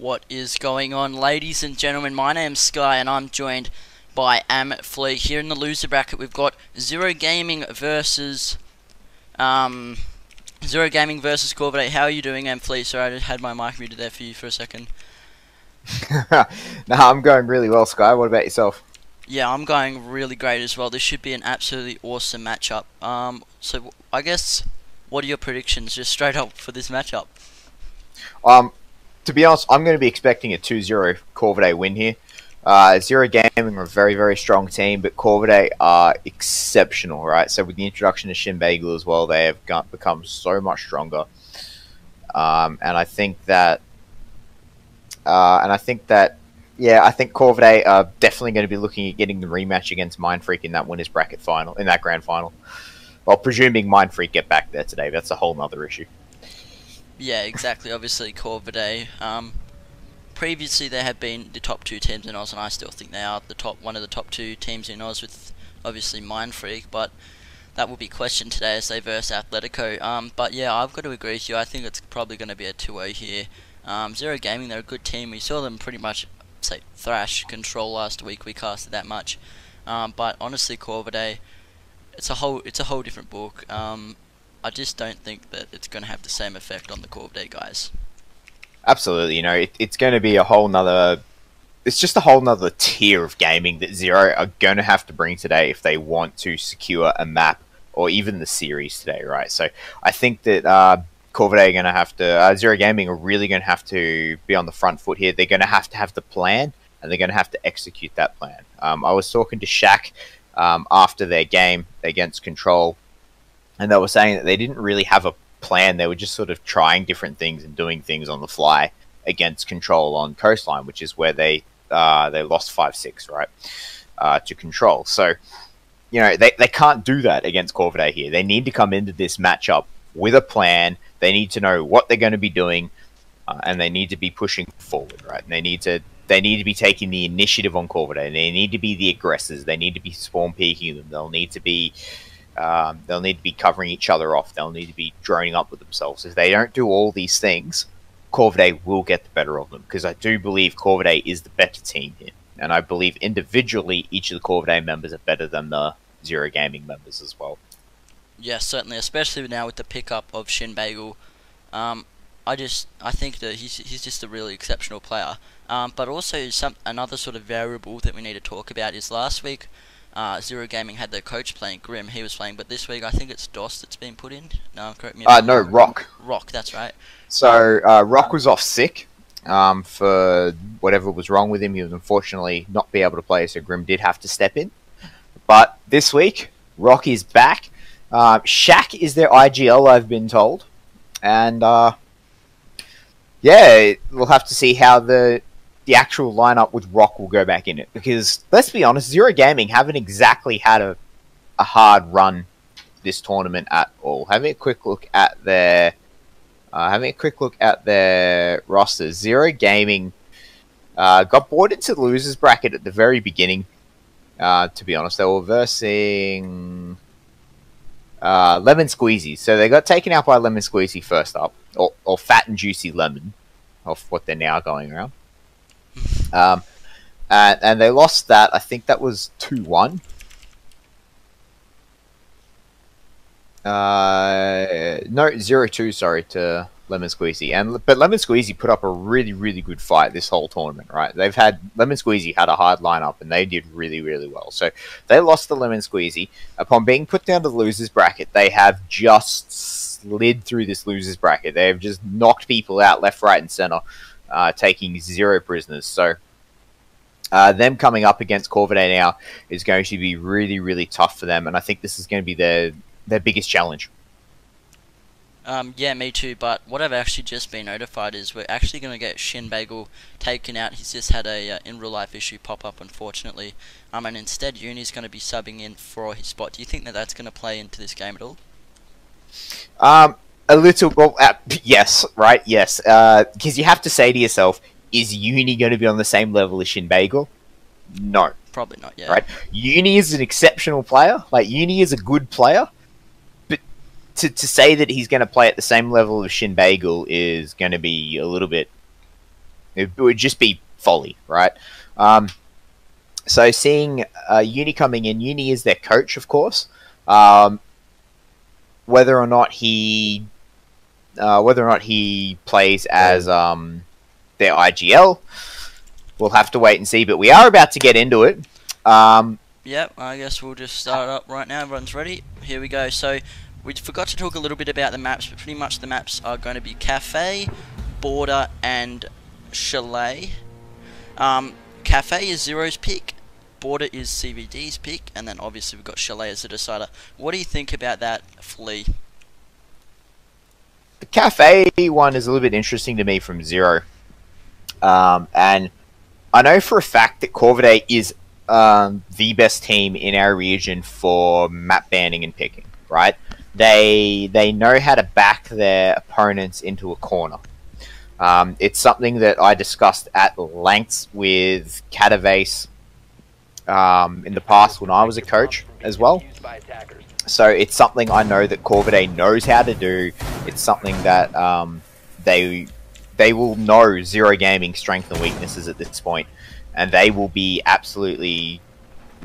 What is going on, ladies and gentlemen? My name's Sky and I'm joined by Flea. Here in the loser bracket we've got Zero Gaming versus Corvid. How are you doing, Flea? Sorry, I just had my mic muted there for you for a second. No, I'm going really well, Sky. What about yourself? Yeah, I'm going really great as well. This should be an absolutely awesome matchup. So I guess, what are your predictions just straight up for this matchup? To be honest, I'm going to be expecting a 2-0 Corvidae win here. Zero Gaming are a very, very strong team, but Corvidae are exceptional, right? So with the introduction of Shin Bagel as well, they have become so much stronger. And I think that, yeah, I think Corvidae are definitely going to be looking at getting the rematch against Mindfreak in that winners bracket final, in that grand final. Well, presuming Mindfreak get back there today, that's a whole nother issue. Yeah, exactly. Obviously, Corvidae. Previously, they have been the top two teams in Oz, and I still think they are one of the top two teams in Oz, with obviously Mindfreak. But that will be questioned today as they verse Athletico. But yeah, I've got to agree with you. I think it's probably going to be a 2-0 here. Zero Gaming, they're a good team. We saw them pretty much thrash Control last week. We casted that much. But honestly, Corvidae, it's a whole different book. I just don't think that it's going to have the same effect on the Corvidae guys. Absolutely, it's going to be a whole nother... It's just a whole nother tier of gaming that Zero are going to have to bring today if they want to secure a map or even the series today, right? So I think that Corvidae are going to have to... Zero Gaming are really going to have to be on the front foot here. They're going to have the plan, and they're going to have to execute that plan. I was talking to Shaq after their game against Control, and they were saying that they didn't really have a plan. They were just sort of trying different things and doing things on the fly against Control on Coastline, which is where they lost 5-6, right, to Control. So, they can't do that against Corvidae here. They need to come into this matchup with a plan. They need to know what they're going to be doing, and they need to be pushing forward, right? And they need to be taking the initiative on Corvidae. They need to be the aggressors. They need to be spawn peeking them. They'll need to be covering each other off. They'll need to be droning up with themselves. If they don't do all these things, Corvidae will get the better of them, because I do believe Corvidae is the better team here. And I believe individually each of the Corvidae members are better than the Zero Gaming members as well. Yes, certainly, especially now with the pickup of Shin Bagel. I think that he's just a really exceptional player. But also another sort of variable that we need to talk about is last week Zero Gaming had their coach playing, Grim, he was playing, but this week I think it's DOS that's been put in. No, correct me if I'm No, wrong. Rock. Rock, that's right. So, Rock was off sick for whatever was wrong with him. He was unfortunately not be able to play, so Grim did have to step in. But this week, Rock is back. Shaq is their IGL, I've been told. And, yeah, we'll have to see how the actual lineup with Rock will go back in it, because let's be honest, Zero Gaming haven't exactly had a hard run this tournament at all. Having a quick look at their rosters, Zero Gaming got brought into the losers bracket at the very beginning. To be honest, they were versing Lemon Squeezy, so they got taken out by Lemon Squeezy first up, or Fat and Juicy Lemon, of what they're now going around. And they lost that. I think that was 2-1. No, 0-2, sorry, to Lemon Squeezy. But Lemon Squeezy put up a really, really good fight this whole tournament, right? Lemon Squeezy had a hard lineup, and they did really, really well. So they lost to Lemon Squeezy. Upon being put down to the losers bracket, they have just slid through this losers bracket. They have just knocked people out left, right, and center, taking 0 prisoners. So them coming up against Corvidae now is going to be really, really tough for them, and I think this is going to be their biggest challenge. Yeah, me too, but what I've actually just been notified is we're actually going to get Shin Bagel taken out. He's just had a in real life issue pop up, unfortunately. And instead Uni's going to be subbing in for his spot. Do you think that that's going to play into this game at all? A little, well, yes, right, yes. Because you have to say to yourself, is Uni going to be on the same level as Shin Bagel? No. Probably not, yeah. Right? Uni is an exceptional player. Like, Uni is a good player. But to say that he's going to play at the same level as Shin Bagel is going to be a little bit It would just be folly, right? So seeing Uni coming in, Uni is their coach, of course. Whether or not he plays as their IGL, we'll have to wait and see. But we are about to get into it. Yep, I guess we'll just start up right now. Everyone's ready. Here we go. So we forgot to talk a little bit about the maps, but pretty much the maps are going to be Cafe, Border, and Chalet. Cafe is Zero's pick, Border is CVD's pick, and then obviously we've got Chalet as the decider. What do you think about that, Flea? The Cafe one is a little bit interesting to me from Zero. And I know for a fact that Corvidae is the best team in our region for map banning and picking, right? They know how to back their opponents into a corner. It's something that I discussed at length with Catavase in the past when I was a coach as well. So it's something I know that Corvidae knows how to do. It's something that they will know Zero Gaming strengths and weaknesses at this point, and they will be absolutely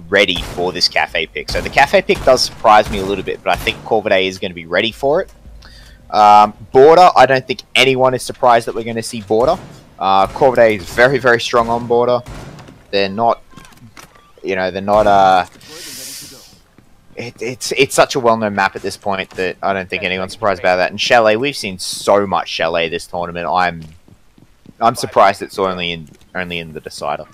ready for this Cafe pick. So the Cafe pick does surprise me a little bit, but I think Corvidae is going to be ready for it. Border, I don't think anyone is surprised that we're going to see Border. Corvidae is very, very strong on Border. They're not, it's such a well-known map at this point that I don't think anyone's surprised about that. And Chalet, we've seen so much Chalet this tournament. I'm surprised it's only in the decider.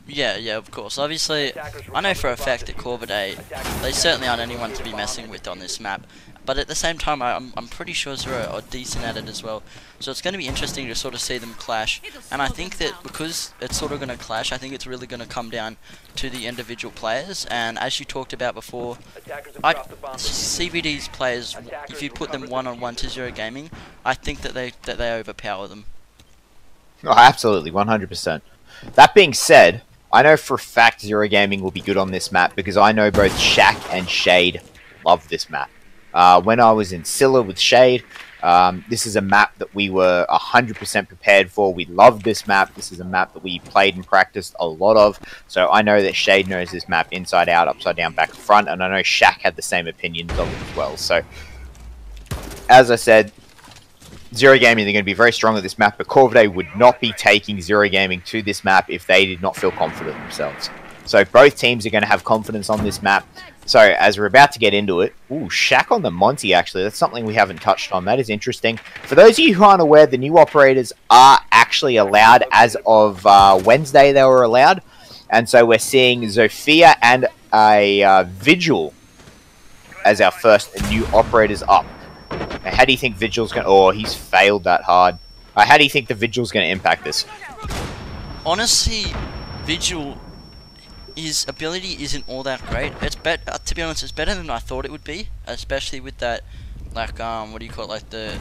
Yeah, of course. Obviously, I know for a fact that Corvidae, they certainly aren't anyone to be messing with on this map. But at the same time, I'm pretty sure Zero are decent at it as well. So it's going to be interesting to sort of see them clash. And I think that because it's sort of going to clash, I think it's really going to come down to the individual players. And as you talked about before, CVD's players, if you put them one-on-one to Zero Gaming, I think that they overpower them. Oh, absolutely, 100%. That being said, I know for a fact Zero Gaming will be good on this map because I know both Shaq and Shade love this map. When I was in Scylla with Shade, this is a map that we were 100% prepared for. We loved this map. This is a map that we played and practiced a lot of. So I know that Shade knows this map inside out, upside down, back to front. And I know Shaq had the same opinions of it as well. So, as I said, Zero Gaming, they're going to be very strong at this map. But Corvidae would not be taking Zero Gaming to this map if they did not feel confident themselves. So both teams are going to have confidence on this map. So, as we're about to get into it, ooh, Shaq on the Monty, actually. That's something we haven't touched on. That is interesting. For those of you who aren't aware, the new operators are actually allowed. As of Wednesday, they were allowed. And so we're seeing Zofia and a Vigil as our first new operators up. Now, how do you think Vigil's going to... Oh, he's failed that hard. How do you think the Vigil's going to impact this? Honestly, Vigil... his ability isn't all that great. It's to be honest, it's better than I thought it would be, especially with that, like, what do you call it, like the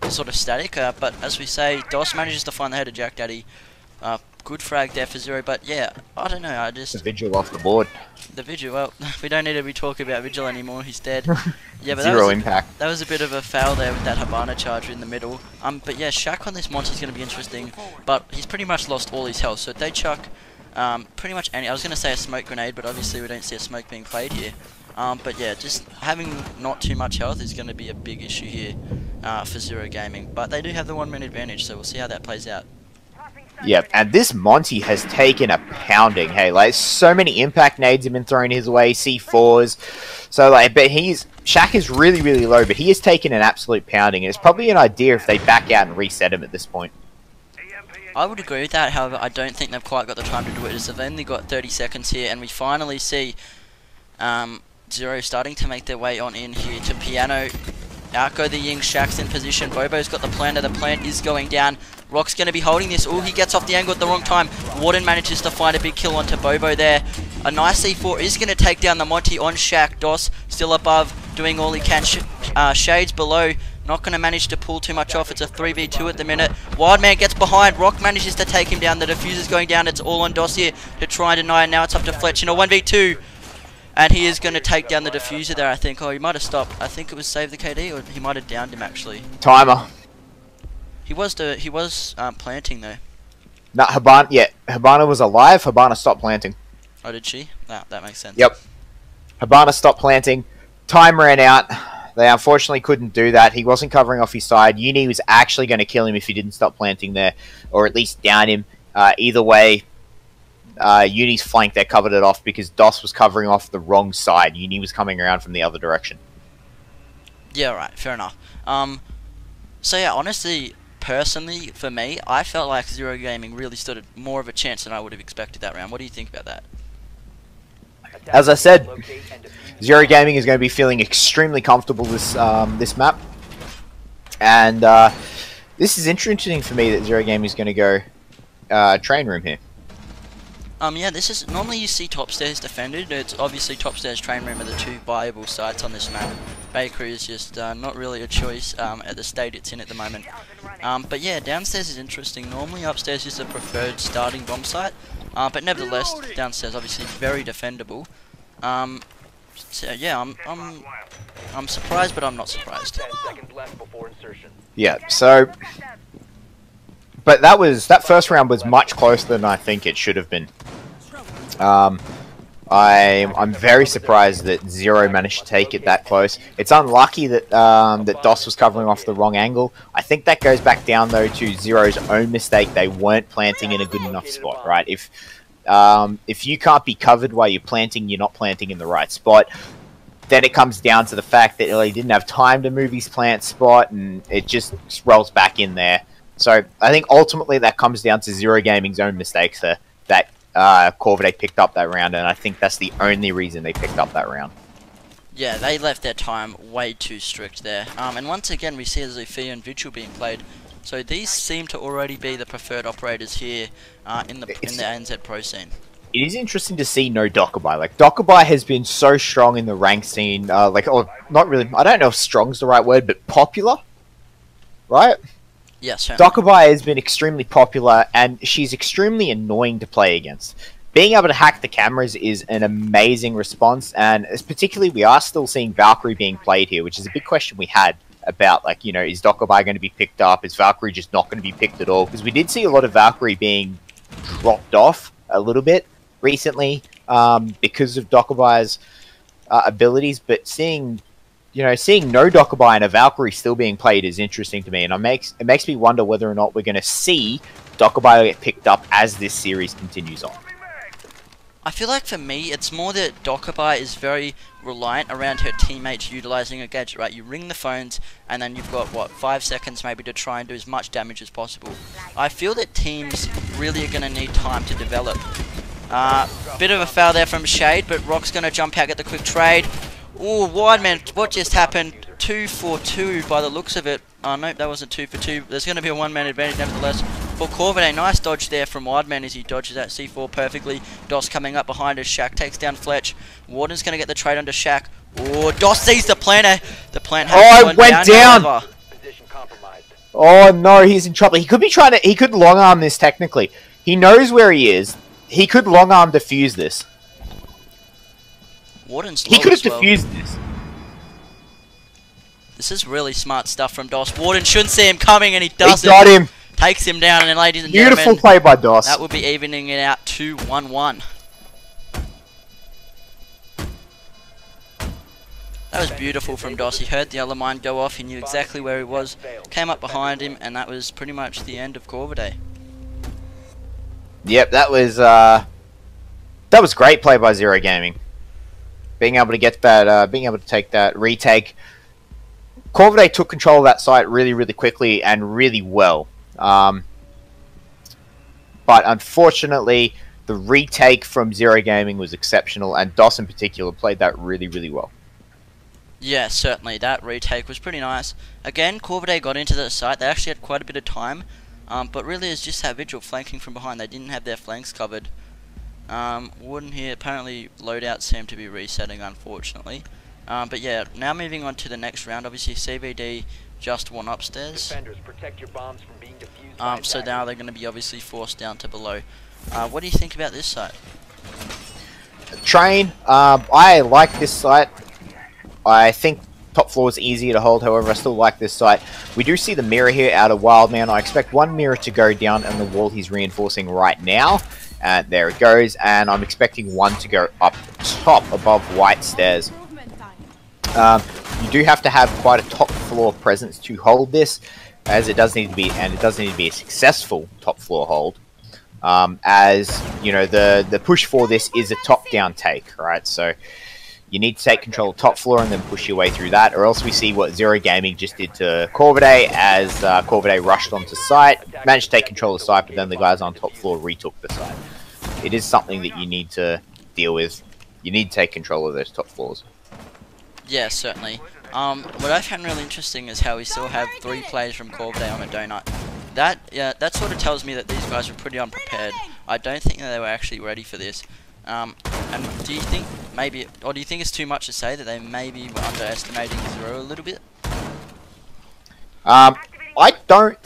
sort of static. But as we say, DOS manages to find the head of Jack Daddy. Good frag there for Zero, but yeah, I don't know. I just the Vigil off the board. The Vigil. Well, we don't need to be talking about Vigil anymore. He's dead. Yeah, but Zero impact. That was a bit of a fail there with that Habana charger in the middle. But yeah, Shaq on this monster is going to be interesting. But he's pretty much lost all his health, so if they chuck. Pretty much any. I was going to say a smoke grenade, but obviously we don't see a smoke being played here. But yeah, just having not too much health is going to be a big issue here for Zero Gaming. But they do have the 1 minute advantage, so we'll see how that plays out. Yep, and this Monty has taken a pounding. Hey, like so many impact nades have been thrown his way, C4s. So like, but Shaq is really, really low, but he has taken an absolute pounding. And it's probably an idea if they back out and reset him at this point. I would agree with that, however, I don't think they've quite got the time to do it, as they've only got 30 seconds here, and we finally see Zero starting to make their way on in here to Piano. Out go the Ying, Shaq's in position, Bobo's got the planter, the plant is going down. Rock's going to be holding this. Oh, he gets off the angle at the wrong time. Warden manages to find a big kill onto Bobo there. A nice C4 is going to take down the Monty on Shaq. DOS still above, doing all he can. Shades below. Not going to manage to pull too much off. It's a 3v2 at the minute. Wildman gets behind. Rock manages to take him down. The diffuser's going down. It's all on DOS here to try and deny. And now it's up to Fletch in a 1v2. And he is going to take down the diffuser there, I think. Oh, he might have stopped. I think it was save the KD, or he might have downed him, actually. Timer. He was planting though. No, Habana was alive. Habana stopped planting. Oh, did she? That makes sense. Yep. Habana stopped planting. Time ran out. They unfortunately couldn't do that. He wasn't covering off his side. Uni was actually going to kill him if he didn't stop planting there, or at least down him. Either way, Uni's flank there covered it off because DOS was covering off the wrong side. Uni was coming around from the other direction. Yeah, right. Fair enough. So yeah, honestly, personally, for me, I felt like Zero Gaming really stood more of a chance than I would have expected that round. What do you think about that? As I said, Zero Gaming is going to be feeling extremely comfortable this map, and this is interesting for me that Zero Gaming is going to go train room here. Yeah, this is normally you see top stairs defended. It's obviously top stairs, train room are the two viable sites on this map. Bakery is just not really a choice at the state it's in at the moment. But yeah, downstairs is interesting. Normally upstairs is the preferred starting bomb site, but nevertheless downstairs obviously very defendable. So yeah, I'm surprised, but I'm not surprised. Yeah, so, but that first round was much closer than I think it should have been. I'm very surprised that Zero managed to take it that close. It's unlucky that that DOS was covering off the wrong angle. I think that goes back down though to Zero's own mistake. They weren't planting in a good enough spot, right? If you can't be covered while you're planting, you're not planting in the right spot. Then it comes down to the fact that he didn't have time to move his plant spot, and it just rolls back in there. So I think ultimately that comes down to Zero Gaming's own mistakes there, that Corvidae picked up that round, and I think that's the only reason they picked up that round. Yeah, they left their time way too strict there. And once again, we see Zofia and Vigil being played. So these seem to already be the preferred operators here in the ANZ Pro scene. It is interesting to see no Dokkaebai. Like, Dokkaebai has been so strong in the rank scene, not really, I don't know if strong's the right word, but popular, right? Yes, yeah, Dokkaebai has been extremely popular, and she's extremely annoying to play against. Being able to hack the cameras is an amazing response, and particularly we are still seeing Valkyrie being played here, which is a big question we had about, like, you know, is Dokkaebai going to be picked up? Is Valkyrie just not going to be picked at all? Because we did see a lot of Valkyrie being dropped off a little bit recently because of Dokkaebai's abilities, but seeing no Dokkaebai and a Valkyrie still being played is interesting to me, and it makes me wonder whether or not we're going to see Dokkaebai get picked up as this series continues on. I feel like for me, it's more that Dokkaebai is very reliant around her teammates utilising a gadget, right? You ring the phones, and then you've got, what, 5 seconds maybe to try and do as much damage as possible. I feel that teams really are going to need time to develop. Bit of a foul there from Shade, but Rock's going to jump out, get the quick trade. Ooh, wide man, what just happened? 2 for 2 by the looks of it. Oh, nope, that wasn't 2 for 2. There's going to be a one-man advantage nevertheless for Corvidae. Nice dodge there from Wideman as he dodges that C4 perfectly. DOS coming up behind us. Shaq takes down Fletch. Warden's going to get the trade onto Shaq. Oh, DOS sees the planter. The plant has went down. Oh no, he's in trouble. He could be he could long arm this technically. He knows where he is. He could long arm defuse this. Warden's he could have defused this. This is really smart stuff from DOS. Warden shouldn't see him coming, and he does. He got him. Takes him down, and then, ladies and gentlemen, beautiful play by DOS. That would be evening it out to 1-1. That was beautiful from DOS. He heard the other mine go off. He knew exactly where he was. Came up behind him, and that was pretty much the end of Corvidae. Yep, that was great play by Zero Gaming. Being able to get that, being able to take that retake. Corvidae took control of that site really, really quickly and really well. But unfortunately, the retake from Zero Gaming was exceptional, and DOS in particular played that really, really well. Yeah, certainly. That retake was pretty nice. Again, Corvidae got into the site. They actually had quite a bit of time. But really, it's just how Vigil flanking from behind. They didn't have their flanks covered. Warden here, apparently loadouts seem to be resetting, unfortunately. But yeah, now moving on to the next round. Obviously, CVD just won upstairs. So now they're going to be obviously forced down to below. What do you think about this site? Train, I like this site. I think top floor is easier to hold, however, I still like this site. We do see the mirror here out of Wildman. I expect one mirror to go down on the wall he's reinforcing right now. And there it goes. And I'm expecting one to go up top above white stairs. You do have to have quite a top floor presence to hold this, as it does need to be, and it does need to be a successful top floor hold. As you know, the push for this is a top-down take, right? So you need to take control of top floor and then push your way through that, or else we see what Zero Gaming just did to Corvidae, as Corvidae rushed onto site, managed to take control of the site, but then the guys on top floor retook the site. It is something that you need to deal with. You need to take control of those top floors. Yeah, certainly. What I found really interesting is how we still have 3 players from Corvidae on a donut. That sort of tells me that these guys were pretty unprepared. I don't think that they were actually ready for this. And do you think maybe, or do you think it's too much to say that they maybe were underestimating Zero a little bit? I don't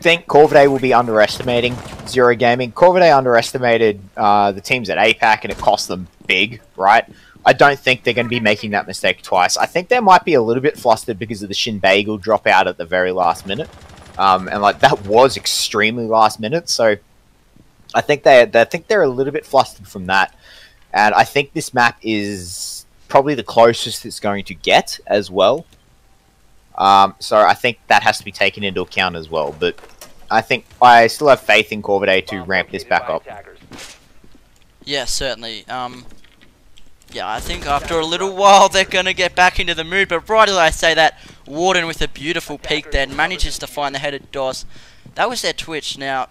think Corvidae will be underestimating Zero Gaming. Corvidae underestimated the teams at APAC, and it cost them big, right? I don't think they're going to be making that mistake twice. I think they might be a little bit flustered because of the Shin Bagel drop out at the very last minute. And like that was extremely last minute, so I think they're a little bit flustered from that. And I think this map is probably the closest it's going to get as well. So I think that has to be taken into account as well. But I think I still have faith in Corvidae to ramp this back up. Yeah, certainly. Yeah, I think after a little while they're going to get back into the mood, but right as I say that, Warden with a beautiful peek there manages to find the headed DOS. That was their Twitch. Now,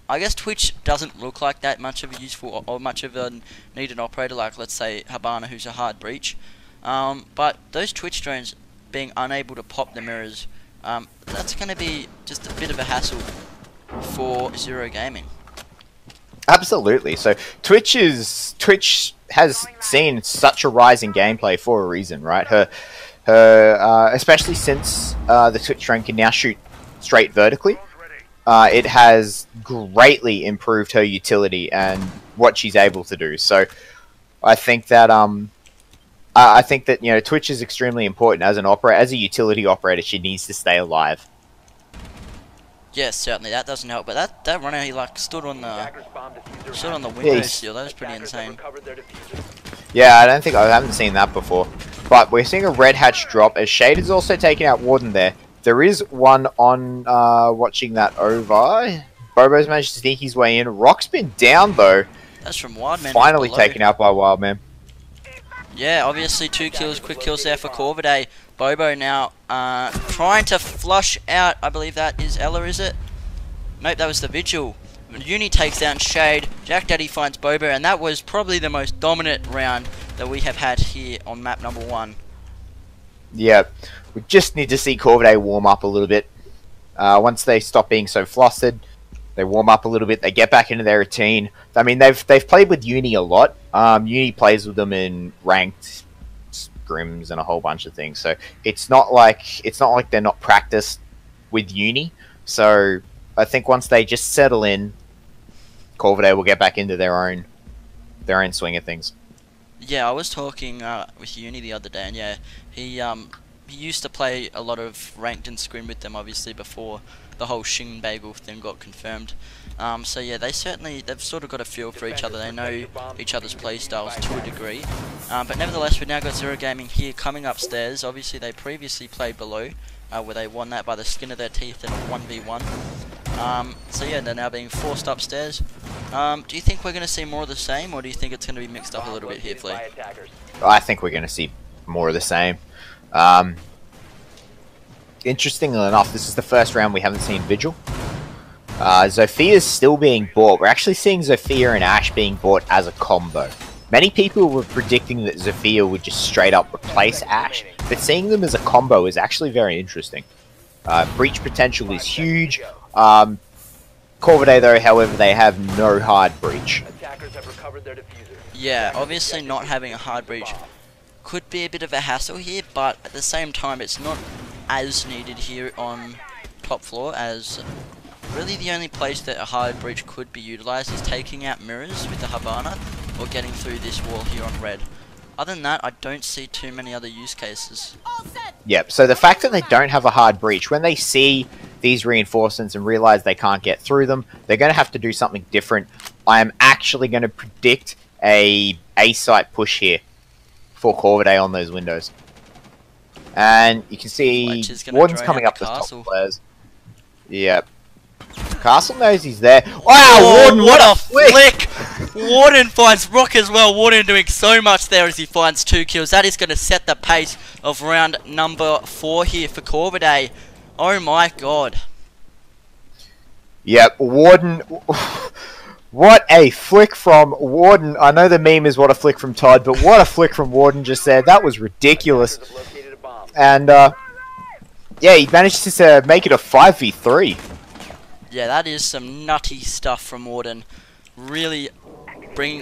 I guess Twitch doesn't look like that much of a useful or much of a needed operator, like let's say Habana, who's a hard breach. But those Twitch drones being unable to pop the mirrors, that's going to be just a bit of a hassle for Zero Gaming. Absolutely. So Twitch has seen such a rise in gameplay for a reason, right? Her especially since the Twitch drone can now shoot straight vertically. It has greatly improved her utility and what she's able to do. So I think that you know, Twitch is extremely important as an operator, as a utility operator. She needs to stay alive. Yes, certainly that doesn't help. But that runner, he like stood on the window sill. That was pretty insane. Yeah, I haven't seen that before. But we're seeing a red hatch drop as Shade is also taking out Warden there. There is one on watching that over. Bobo's managed to sneak his way in. Rock's been down though. That's from Wildman. Finally taken out by Wildman. Yeah, obviously 2 kills, quick kills there for Corvidae. Bobo now trying to flush out, I believe that is Ella, is it? Nope, that was the Vigil. Uni takes down Shade, Jack Daddy finds Bobo, and that was probably the most dominant round that we have had here on map number 1. Yeah, we just need to see Corvidae warm up a little bit. Once they stop being so flustered, they warm up a little bit, they get back into their routine. I mean, they've played with Uni a lot. Uni plays with them in ranked scrims and a whole bunch of things. So it's not like they're not practiced with Uni. So I think once they just settle in, Corvidae will get back into their own swing of things. Yeah, I was talking with Uni the other day, and yeah, he used to play a lot of ranked and scrim with them, obviously before the whole Shin Bagel thing got confirmed. So yeah, they've sort of got a feel for each other. They know each other's play styles to a degree. But nevertheless, we've now got Zero Gaming here coming upstairs. Obviously, they previously played below, where they won that by the skin of their teeth in a 1v1. So yeah, they're now being forced upstairs. Do you think we're going to see more of the same, or do you think it's going to be mixed up a little bit here, Flea? I think we're going to see more of the same. Interestingly enough, this is the first round we haven't seen Vigil. Zophia's still being bought. We're actually seeing Zofia and Ash being bought as a combo. Many people were predicting that Zofia would just straight up replace Ash, but seeing them as a combo is actually very interesting. Breach potential is huge. Corvidae, though, however, they have no hard breach. Yeah, obviously not having a hard breach could be a bit of a hassle here, but at the same time it's not as needed here on top floor, as really the only place that a hard breach could be utilised is taking out mirrors with the Habana or getting through this wall here on red. Other than that, I don't see too many other use cases. All set. Yep, so the fact that they don't have a hard breach, when they see these reinforcements and realize they can't get through them, they're going to have to do something different. I am actually going to predict a site push here for Corvidae on those windows. And you can see Warden's coming up the top players. Yep. Castle knows he's there. Wow, Warden, what a flick! Warden finds Rock as well. Warden doing so much there as he finds 2 kills. That is going to set the pace of round number 4 here for Corvidae. Oh my god. Yep, Warden. What a flick from Warden. I know the meme is what a flick from Todd, but what a flick from Warden just there. That was ridiculous. And, yeah, he managed to make it a 5v3. Yeah, that is some nutty stuff from Warden. Really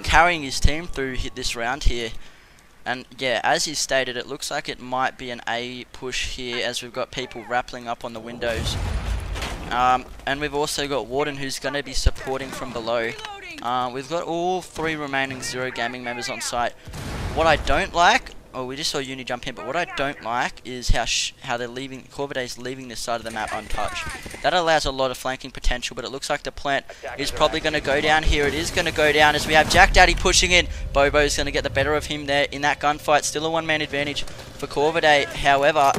carrying his team through this round here. And yeah, as he stated, it looks like it might be an A push here as we've got people rappelling up on the windows. And we've also got Warden who's going to be supporting from below. We've got all 3 remaining Zero Gaming members on site. What I don't like, oh, we just saw Uni jump in, but what I don't like is how they're leaving, Corvidae's leaving this side of the map untouched. That allows a lot of flanking potential, but it looks like the plant is probably going to go down here. It is going to go down as we have Jack Daddy pushing in. Bobo's going to get the better of him there in that gunfight. Still a 1-man advantage for Corvidae. However,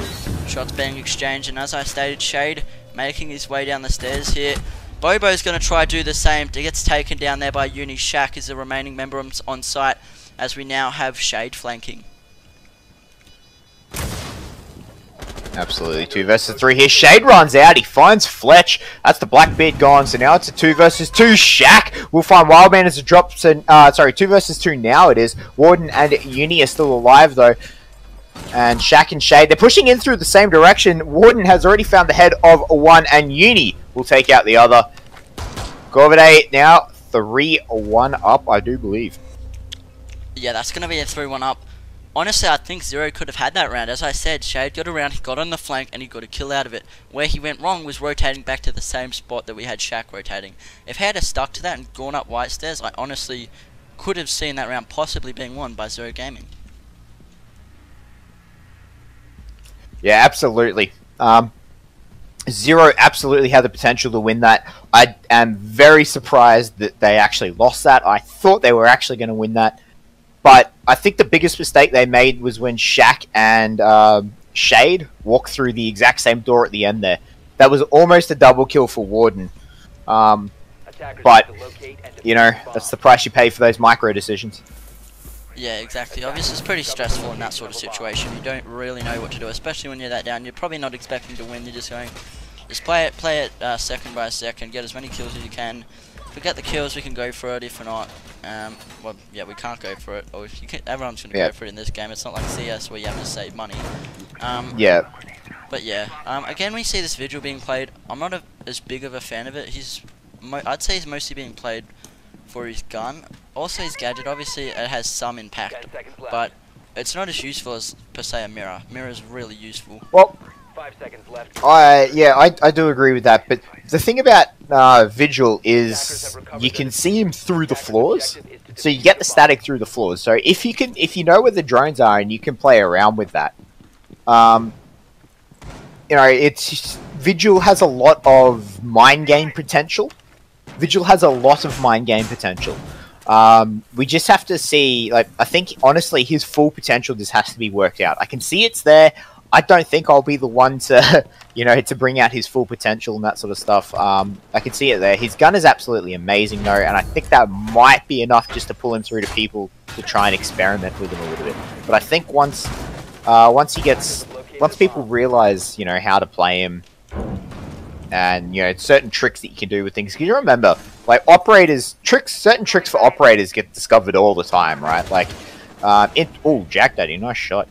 shots being exchanged, and as I stated, Shade making his way down the stairs here. Bobo's going to try to do the same. He gets taken down there by Uni. Shaq is the remaining member on site as we now have Shade flanking. Absolutely, 2 versus 3 here. Shade runs out, he finds Fletch. That's the Blackbeard gone, so now it's a 2 versus 2. Shaq will find Wildman as it drops. Sorry, 2 versus 2 now it is. Warden and Uni are still alive though. And Shaq and Shade, they're pushing in through the same direction. Warden has already found the head of one, and Uni will take out the other. Corvidae now 3-1 up, I do believe. Yeah, that's going to be a 3-1 up. Honestly, I think Zero could have had that round. As I said, Shade got around, he got on the flank, and he got a kill out of it. Where he went wrong was rotating back to the same spot that we had Shaq rotating. If he had stuck to that and gone up White Stairs, I honestly could have seen that round possibly being won by Zero Gaming. Yeah, absolutely. Zero absolutely had the potential to win that. I am very surprised that they actually lost that. I thought they were actually going to win that. But I think the biggest mistake they made was when Shaq and Shade walked through the exact same door at the end there. That was almost a double kill for Warden. But, you know, that's the price you pay for those micro decisions. Yeah, exactly. Obviously, it's pretty stressful in that sort of situation. You don't really know what to do, especially when you're that down. You're probably not expecting to win. You're just going, just play it second by second, get as many kills as you can. If we get the kills, we can go for it. If not, well, yeah, we can't go for it. Or if you can, everyone's going to go for it in this game. It's not like CS where you have to save money. Yeah. But yeah, again, we see this Vigil being played. I'm not as big of a fan of it. I'd say he's mostly being played for his gun. Also his gadget, obviously it has some impact, but it's not as useful as, per se, a mirror. Mirror is really useful. Well, 5 seconds left. I do agree with that, but the thing about Vigil is you can see him through the floors, so you get the static through the floors. So if you know where the drones are and you can play around with that, you know, Vigil has a lot of mind game potential. Vigil has a lot of mind game potential. We just have to see, like, I think, honestly, his full potential just has to be worked out. I can see it's there. I don't think I'll be the one to, you know, to bring out his full potential and that sort of stuff. I can see it there. His gun is absolutely amazing, though, and I think that might be enough just to pull him through to people to try and experiment with him a little bit. But I think once people realize, you know, how to play him, and, you know, certain tricks that you can do with things. Because you remember, like, certain tricks for operators get discovered all the time, right? Like, oh, Jack Daddy, nice shot.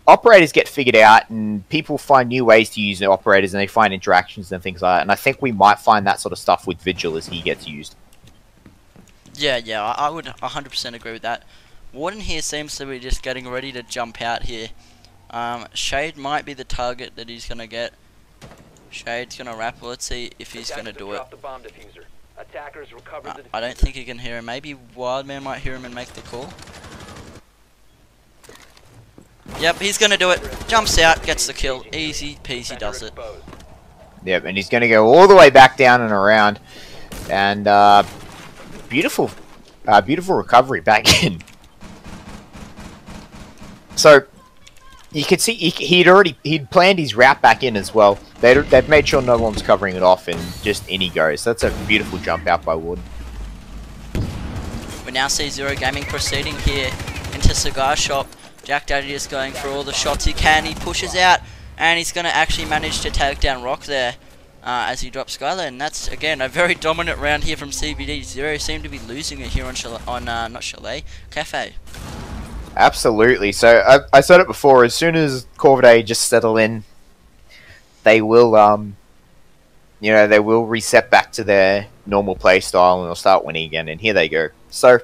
Operators get figured out, and people find new ways to use the operators, and they find interactions and things like that. And I think we might find that sort of stuff with Vigil as he gets used. Yeah, I would 100% agree with that. Warden here seems to be just getting ready to jump out here. Shade might be the target that he's going to get. Shade's going to wrap. Let's see if he's going to do it. I don't think he can hear him. Maybe Wildman might hear him and make the call. Yep, he's going to do it. Jumps out, gets the kill. Easy peasy does it. Yep, and he's going to go all the way back down and around. And beautiful recovery back in. So you could see he'd planned his route back in as well. They've made sure no one's covering it off, and just in he goes. That's a beautiful jump out by Wood. We now see Zero Gaming proceeding here into Cigar Shop. Jack Daddy is going for all the shots he can. He pushes out, and he's going to actually manage to take down Rock there as he drops Skylar. And that's, again, a very dominant round here from CBD. Zero seem to be losing it here on not Chalet, Cafe. Absolutely. So I said it before. As soon as Corvidae just settle in, they will, they will reset back to their normal play style, and they'll start winning again. And here they go. So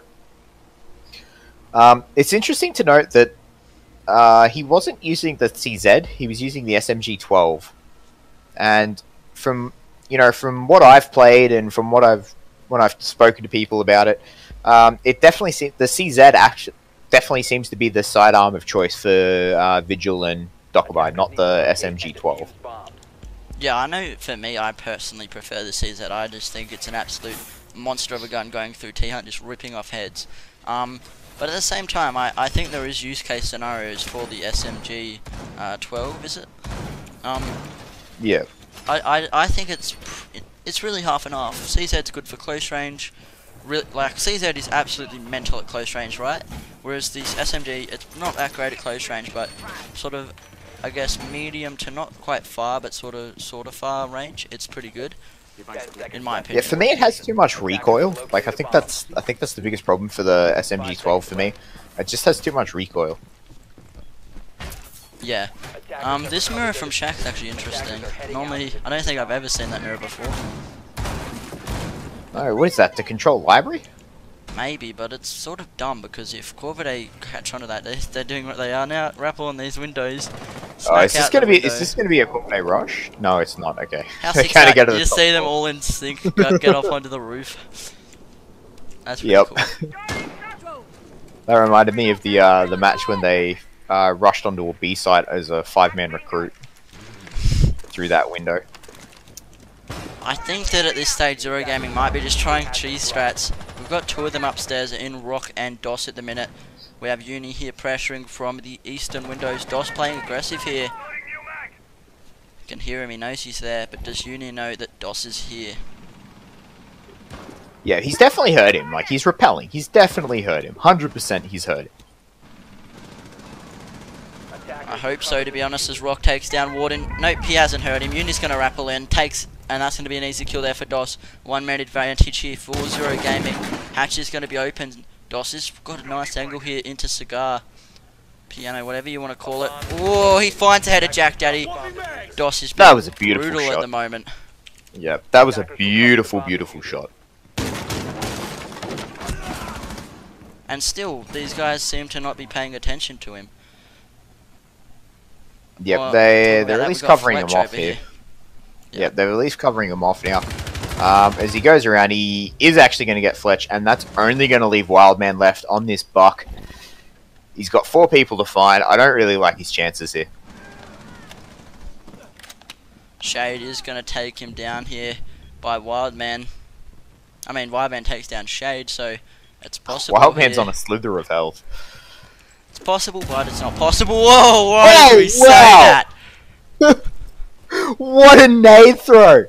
it's interesting to note that he wasn't using the CZ. He was using the SMG-12. And from what I've played and from when I've spoken to people about it, it definitely the CZ definitely seems to be the sidearm of choice for Vigil and Dokkaebi, not the SMG-12. Yeah, I know for me, I personally prefer the CZ. I just think it's an absolute monster of a gun going through T-Hunt, just ripping off heads. But at the same time, I think there is use case scenarios for the SMG 12, is it? Yeah. I think it's really half and half. CZ's good for close range. CZ is absolutely mental at close range, right? Whereas this SMG, it's not that great at close range, but sort of, I guess, medium to not quite far, but sort of far range. It's pretty good, in my opinion. Yeah, for me, it has too much recoil. Like, I think that's the biggest problem for the SMG-12 for me. It just has too much recoil. Yeah. This mirror from Shaq is actually interesting. Normally, I don't think I've ever seen that mirror before. Oh, what is that? The control library? Maybe, but it's sort of dumb because if Corvidae catch onto that, they're doing what they are now. Rappel on these windows. Oh, is this gonna be a Corvidae rush? No, it's not. Okay. How sick is that? You just see them all in sync, get off onto the roof. That's really cool. That reminded me of the match when they rushed onto a B site as a 5-man recruit through that window. I think that at this stage, Zero Gaming might be just trying cheese strats. We've got two of them upstairs in Rock and DOS at the minute. We have Uni here pressuring from the eastern windows. DOS playing aggressive here. You can hear him, he knows he's there, but does Uni know that DOS is here? Yeah, he's definitely heard him. Like, he's repelling. He's definitely heard him. 100% he's heard him. I hope so, to be honest, as Rock takes down Warden. Nope, he hasn't heard him. Uni's going to rappel in, and that's going to be an easy kill there for DOS. 1 man advantage here for Zero Gaming. Hatch is going to be open. DOS has got a nice angle here into Cigar. Piano, whatever you want to call it. Oh, he finds a head of Jack Daddy. DOS is that was a beautiful brutal shot at the moment. Yeah, that was a beautiful, beautiful shot. And still, these guys seem to not be paying attention to him. Yep, well, they're at least covering him off here. Yeah, they're at least covering him off now. As he goes around, he is actually going to get Fletch, and that's only going to leave Wildman left on this buck. He's got 4 people to find. I don't really like his chances here. Shade is going to take him down here by Wildman. I mean, Wildman takes down Shade, so it's possible. Wildman's on a slither of health. It's possible, but it's not possible. Whoa, why did we say that? What a nade throw!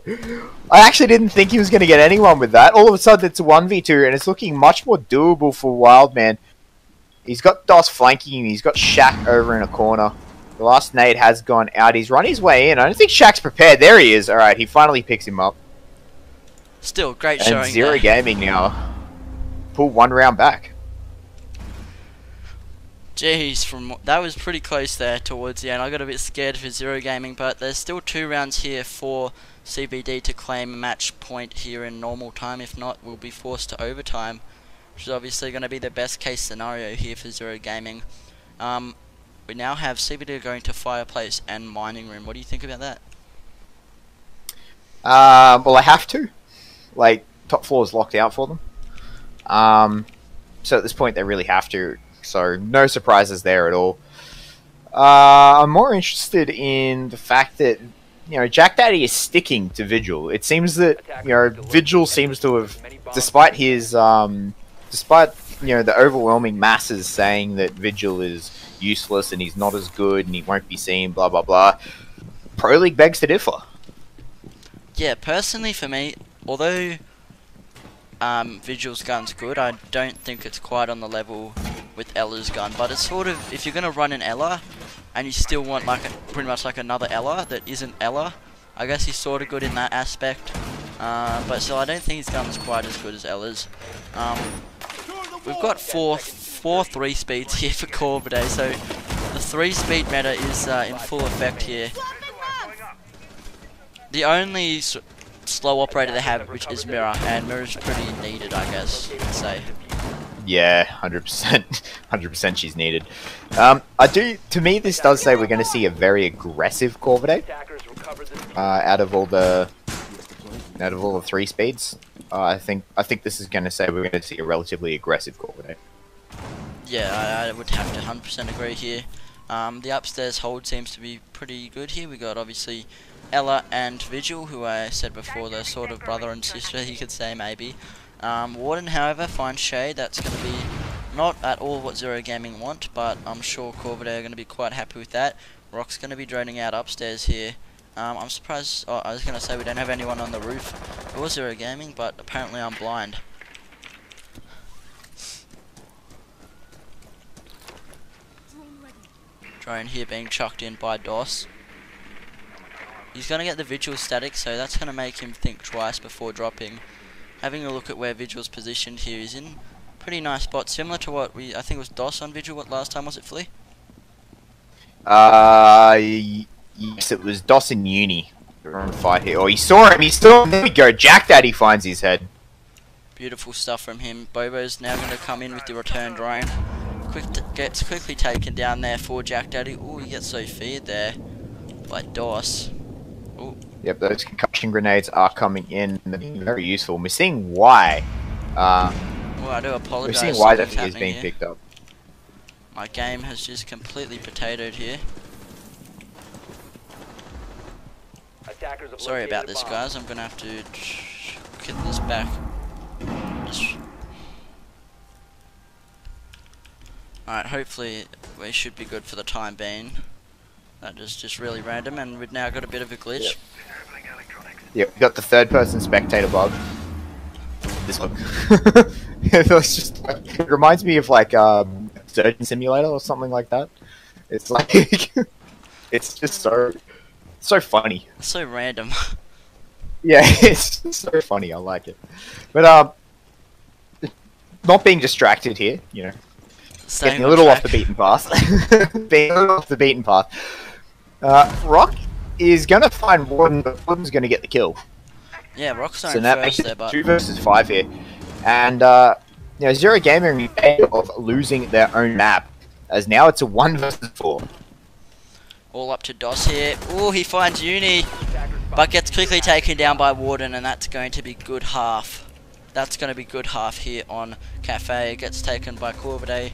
I actually didn't think he was going to get anyone with that. All of a sudden, it's a 1v2, and it's looking much more doable for Wildman. He's got DOS flanking him. He's got Shaq over in a corner. The last nade has gone out. He's run his way in. I don't think Shaq's prepared. There he is. Alright, he finally picks him up. Still, great showing And Zero there. Gaming now. Pull 1 round back. Jeez, that was pretty close there towards the end. I got a bit scared for Zero Gaming, but there's still 2 rounds here for CBD to claim a match point here in normal time. If not, we'll be forced to overtime, which is obviously going to be the best case scenario here for Zero Gaming. We now have CBD going to Fireplace and Mining Room. What do you think about that? Well, I have to. Like, top floor is locked out for them. So at this point, they really have to. So no surprises there at all. I'm more interested in the fact that Jack Daddy is sticking to Vigil. It seems that Vigil seems to have, despite his despite the overwhelming masses saying that Vigil is useless and he's not as good and he won't be seen, blah blah blah. Pro League begs to differ. Yeah, personally for me, although Vigil's gun's good, I don't think it's quite on the level with Ella's gun. But it's sort of, if you're gonna run an Ella and you still want like pretty much like another Ella that isn't Ella, I guess he's sort of good in that aspect. But still, I don't think his gun's quite as good as Ella's. We've got four 3-speeds here for Corvidae, so the 3-speed meta is in full effect here. The only slow operator they have, which is Mirror, and Mirror's pretty needed, I guess you could say. Yeah, 100%, 100% she's needed. To me, this does say we're going to see a very aggressive Corvidae out of all the 3 speeds. I think this is going to say we're going to see a relatively aggressive Corvidae. Yeah, I would have to 100% agree here. The upstairs hold seems to be pretty good here. We got obviously Ella and Vigil, who I said before, they're sort of brother and sister, you could say maybe. Warden, however, finds Shade. That's going to be not at all what Zero Gaming want, but I'm sure Corvidae are going to be quite happy with that. Rock's going to be droning out upstairs here. I'm surprised. Oh, I was going to say we don't have anyone on the roof for Zero Gaming, but apparently I'm blind. Drone here being chucked in by DOS. He's going to get the Vigil static, so that's going to make him think twice before dropping. Having a look at where Vigil's positioned here, he's in pretty nice spot, similar to what I think it was DOS on Vigil. What last time was it, Flea? Yes, it was DOS in Uni. They're on fight here. Oh, he saw him. There we go. Jack Daddy finds his head. Beautiful stuff from him. Bobo's now going to come in with the return drone. Gets quickly taken down there for Jack Daddy. Oh, he gets so feared there by DOS. Ooh. Yep, those concussion grenades are coming in. They're being very useful. We're seeing why. Well, I do apologise. We're seeing why that thing is being picked up. My game has just completely potatoed here. Sorry about this, guys. I'm going to have to get this back. Alright, hopefully we should be good for the time being. That is just really random, and we've now got a bit of a glitch. Yep, we got the third-person spectator bug. This one. It reminds me of like Surgeon Simulator or something like that. It's like it's just so funny. It's so random. Yeah, it's so funny. I like it, but not being distracted here. Getting a little off the beaten path. Being a little off the beaten path. Rock is going to find Warden, but Warden's going to get the kill. Yeah, Rock's so that makes there, it but 2 versus 5 here. And, Zero Gamer in favor of losing their own map, as now it's a 1 versus 4. All up to DOS here. Oh, he finds Uni, but gets quickly taken down by Warden, and that's going to be good half. That's going to be good half here on Cafe. Gets taken by Corvidae.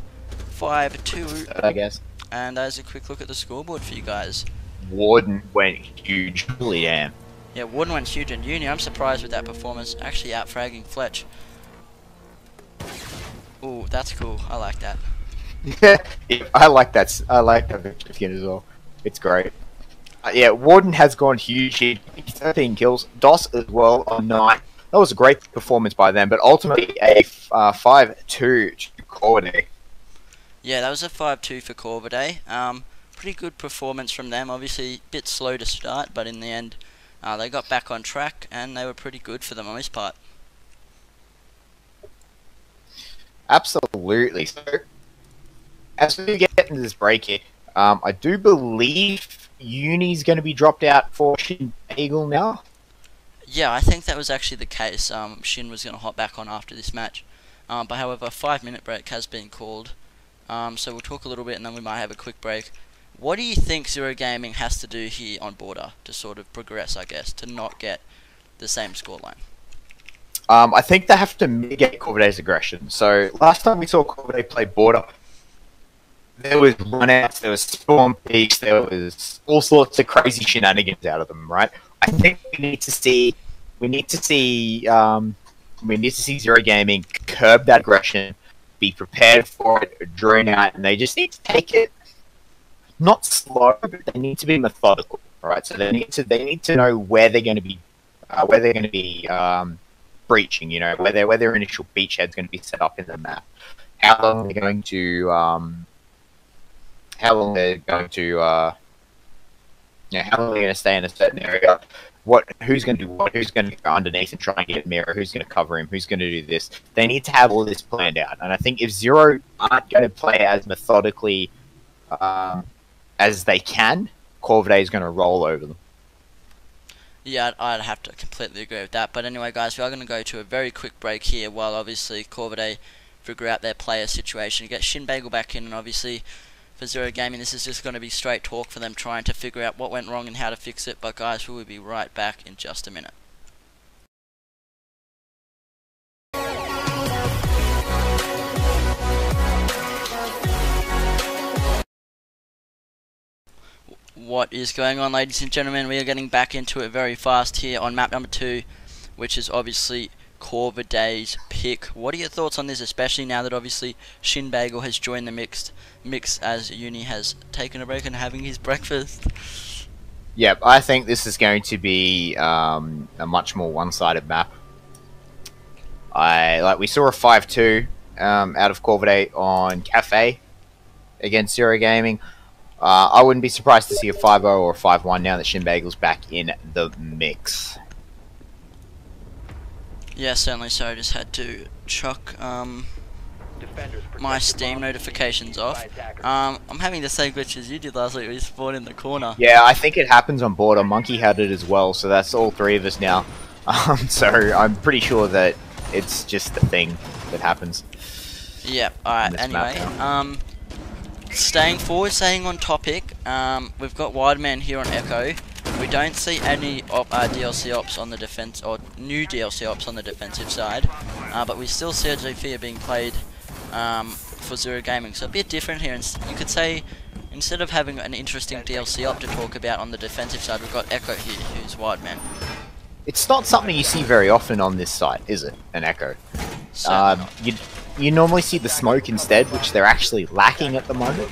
5-2, I guess. And there's a quick look at the scoreboard for you guys. Warden went huge. Holy damn. Yeah, Warden went huge in Uni. I'm surprised with that performance. Actually out-fragging Fletch. Ooh, that's cool. I like that. Yeah, I like that. I like that victory skin as well. It's great. Yeah, Warden has gone huge here. 13 kills. DOS as well on 9. That was a great performance by them, but ultimately a 5-2 to Corvidae. Yeah, that was a 5-2 for Corvidae. Pretty good performance from them. Obviously, a bit slow to start, but in the end, they got back on track, and they were pretty good for the most part. Absolutely. So, as we get into this break here, I do believe Uni's going to be dropped out for Shin Eagle now. Yeah, I think that was actually the case. Shin was going to hop back on after this match. But however, a 5-minute break has been called. So we'll talk a little bit and then we might have a quick break. What do you think Zero Gaming has to do here on Border to sort of progress, I guess, to not get the same scoreline? I think they have to mitigate Corvidae's aggression. So last time we saw Corvidae play Border, there was runouts, there was spawn peaks, there was all sorts of crazy shenanigans out of them, right? I think we need to see Zero Gaming curb that aggression, be prepared for it, drawn out, and they just need to take it not slow, but they need to be methodical, right? So they need to know where they're going to be breaching, you know, where their initial beachhead's going to be set up in the map, how long they're going to stay in a certain area, who's going to do what, who's going to go underneath and try and get mirror, who's going to cover him, who's going to do this. They need to have all this planned out, and I think if Zero aren't going to play as methodically as they can, Corvidae is going to roll over them. Yeah, I'd have to completely agree with that. But anyway, guys, we are going to go to a very quick break here while obviously Corvidae figure out their player situation. Get Shinbagel back in, and obviously for Zero Gaming, this is just going to be straight talk for them trying to figure out what went wrong and how to fix it. But guys, we will be right back in just a minute. What is going on, ladies and gentlemen? We are getting back into it very fast here on map number 2, which is obviously Corvidae's pick. What are your thoughts on this, especially now that obviously Shinbagel has joined the mix as Uni has taken a break and having his breakfast? Yep, I think this is going to be a much more one-sided map. We saw a 5-2 out of Corvidae on Cafe against Zero Gaming. I wouldn't be surprised to see a 5-0 or a 5-1 now that Shinbagel's back in the mix. Yeah, certainly so. I just had to chuck my Steam notifications off. I'm having the same glitch as you did last week. We spawned in the corner. Yeah, I think it happens on board. A Monkey had it as well, so that's all three of us now. So I'm pretty sure that it's just the thing that happens. Yep. Alright, anyway. Staying forward, staying on topic, we've got Wideman here on Echo. We don't see any DLC ops on the defense, or new DLC ops on the defensive side, but we still see a Zofia being played for Zero Gaming, so a bit different here. And you could say, instead of having an interesting DLC op to talk about on the defensive side, we've got Echo here, who's Wideman. It's not something you see very often on this site, is it? An Echo. You normally see the smoke instead, which they're actually lacking at the moment.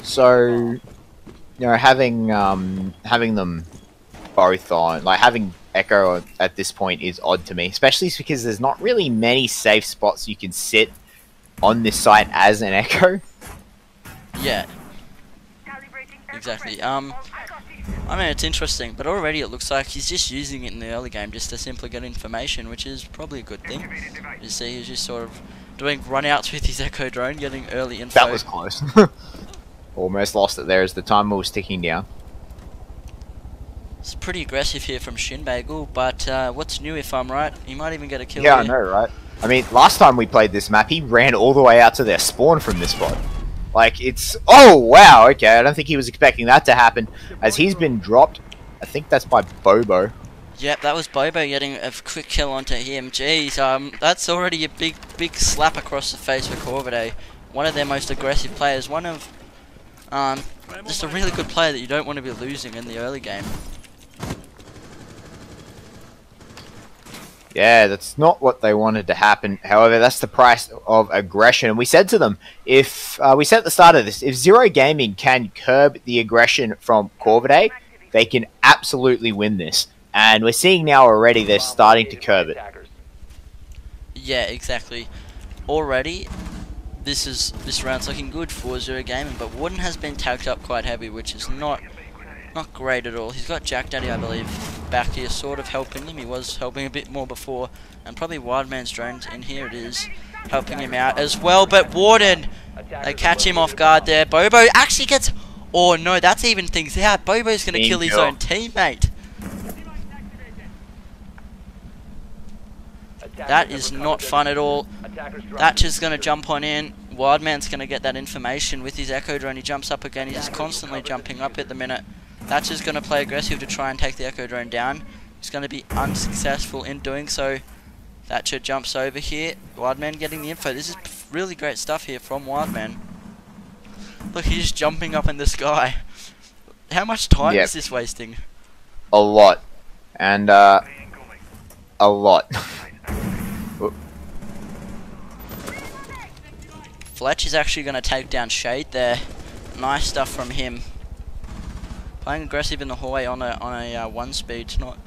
So, you know, having them both on, like having Echo at this point is odd to me, especially because there's not really many safe spots you can sit on this site as an Echo. Yeah. Exactly. I mean, it's interesting, but already it looks like he's just using it in the early game just to simply get information, which is probably a good thing. You see, he's just sort of doing runouts with his Echo drone, getting early info. That was close. Almost lost it there as the timer was ticking down. It's pretty aggressive here from Shinbagel, but what's new if I'm right? He might even get a kill here. I know, right? I mean, last time we played this map, he ran all the way out to their spawn from this spot. Like, it's... Oh, wow, okay, I don't think he was expecting that to happen, as he's been dropped. I think that's by Bobo. Yep, that was Bobo getting a quick kill onto him. Jeez, that's already a big slap across the face for Corvidae. One of their most aggressive players, one of... just a really good player that you don't want to be losing in the early game. Yeah, that's not what they wanted to happen. However, that's the price of aggression. And we said to them, if we said at the start of this, if Zero Gaming can curb the aggression from Corvidae, they can absolutely win this. And we're seeing now already they're starting to curb it. Yeah, exactly. Already, this round's looking good for Zero Gaming, but Warden has been tagged up quite heavy, which is not great at all. He's got Jack Daddy, I believe, back here, sort of helping him. He was helping a bit more before, and probably Wildman's drones, and here it is, helping him out as well. But Warden, they catch him off guard there. Bobo actually gets... Oh no, that's even things out. Bobo's going to kill his own teammate. That is not fun at all. Thatcher's going to jump on in. Wildman's going to get that information with his Echo drone. He jumps up again. He's just constantly jumping up at the minute. Thatcher's going to play aggressive to try and take the Echo drone down. He's going to be unsuccessful in doing so. Thatcher jumps over here. Wildman getting the info. This is really great stuff here from Wildman. Look, he's just jumping up in the sky. How much time is this wasting? A lot. And, a lot. Fletch is actually going to take down Shade there. Nice stuff from him. Playing aggressive in the hallway on a 1 speed. It's not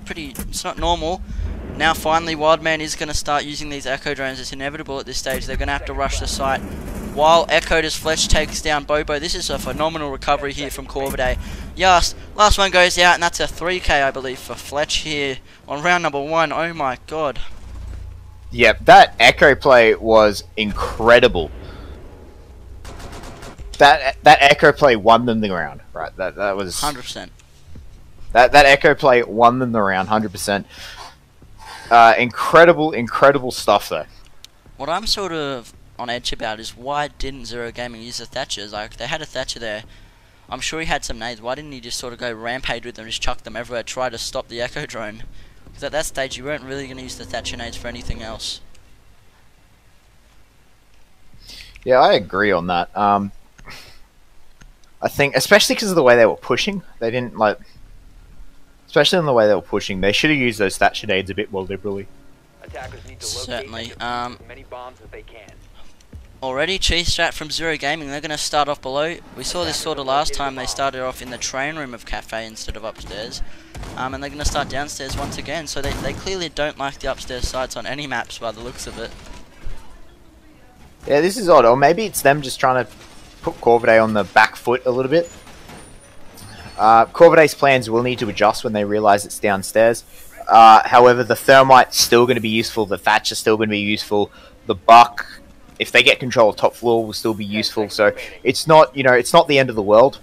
it's not normal. Now finally Wildman is going to start using these Echo drones. It's inevitable at this stage. They're going to have to rush the site. While Echoed as Fletch takes down Bobo. This is a phenomenal recovery here from Corvidae. Yes, last one goes out, and that's a 3k I believe for Fletch here on round number 1. Oh my god. Yep, that Echo play was incredible. That Echo play won them the round, right? That was 100%. That Echo play won them the round, 100%. Incredible stuff though. What I'm sort of on edge about is why didn't Zero Gaming use the Thatchers? Like, they had a Thatcher there. I'm sure he had some nades. Why didn't he just sort of go rampage with them, just chuck them everywhere, try to stop the Echo drone? Because at that stage, you weren't really going to use the Thatcher nades for anything else. Yeah, I agree on that. I think, especially because of the way they were pushing, they didn't like. Especially in the way they were pushing, they should have used those Thatcher nades a bit more liberally. Certainly. Already, cheese strat from Zero Gaming. They're going to start off below. We saw this sort of last time. They started off in the train room of Cafe instead of upstairs. And they're going to start downstairs once again. So they clearly don't like the upstairs sites on any maps by the looks of it. Yeah, this is odd. Or maybe it's them just trying to put Corvidae on the back foot a little bit. Corvidae's plans will need to adjust when they realise it's downstairs. However, the Thermite's still going to be useful. The Thatcher's still going to be useful. The Buck, if they get control of top floor, will still be useful. So it's not, it's not the end of the world.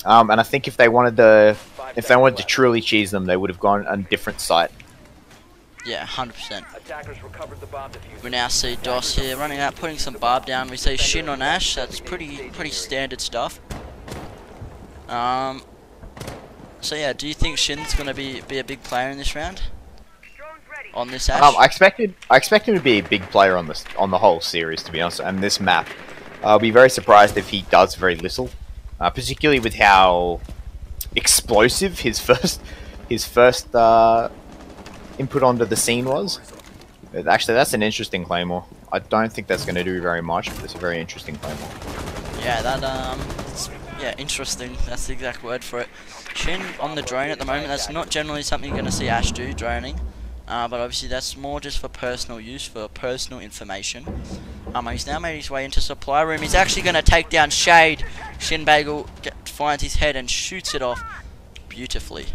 And I think if they wanted to truly cheese them, they would have gone on a different site. Yeah, 100%. We now see DOS here running out, putting some barb down. We see Shin on Ash. That's pretty standard stuff. So yeah, do you think Shin's going to be a big player in this round? On this Ash? I expect him to be a big player on the whole series, to be honest, and this map. I'll be very surprised if he does very little, particularly with how explosive his first input onto the scene was. Actually, that's an interesting claymore. I don't think that's going to do very much, but it's a very interesting claymore. Yeah, yeah, interesting. That's the exact word for it. Shin on the drone at the moment. That's not generally something you're going to see Ash do, droning. But obviously that's more just for personal use, for personal information. He's now made his way into supply room. He's actually going to take down Shade. Shin Bagel finds his head and shoots it off beautifully.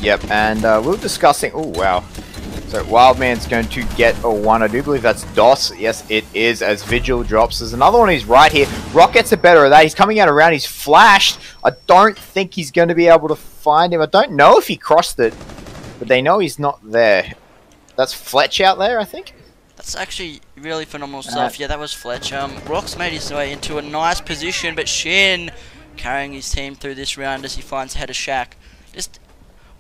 Yep, and we were discussing... Oh, wow. So Wildman's going to get a 1. I do believe that's DOS. Yes, it is, as Vigil drops. There's another one who's right here. Rock gets the better of that. He's coming out around. He's flashed. I don't think he's going to be able to find him. I don't know if he crossed it, but they know he's not there. That's Fletch out there, I think. That's actually really phenomenal stuff. Yeah, that was Fletch. Rock's made his way into a nice position, but Shin carrying his team through this round as he finds head of Shack. Just...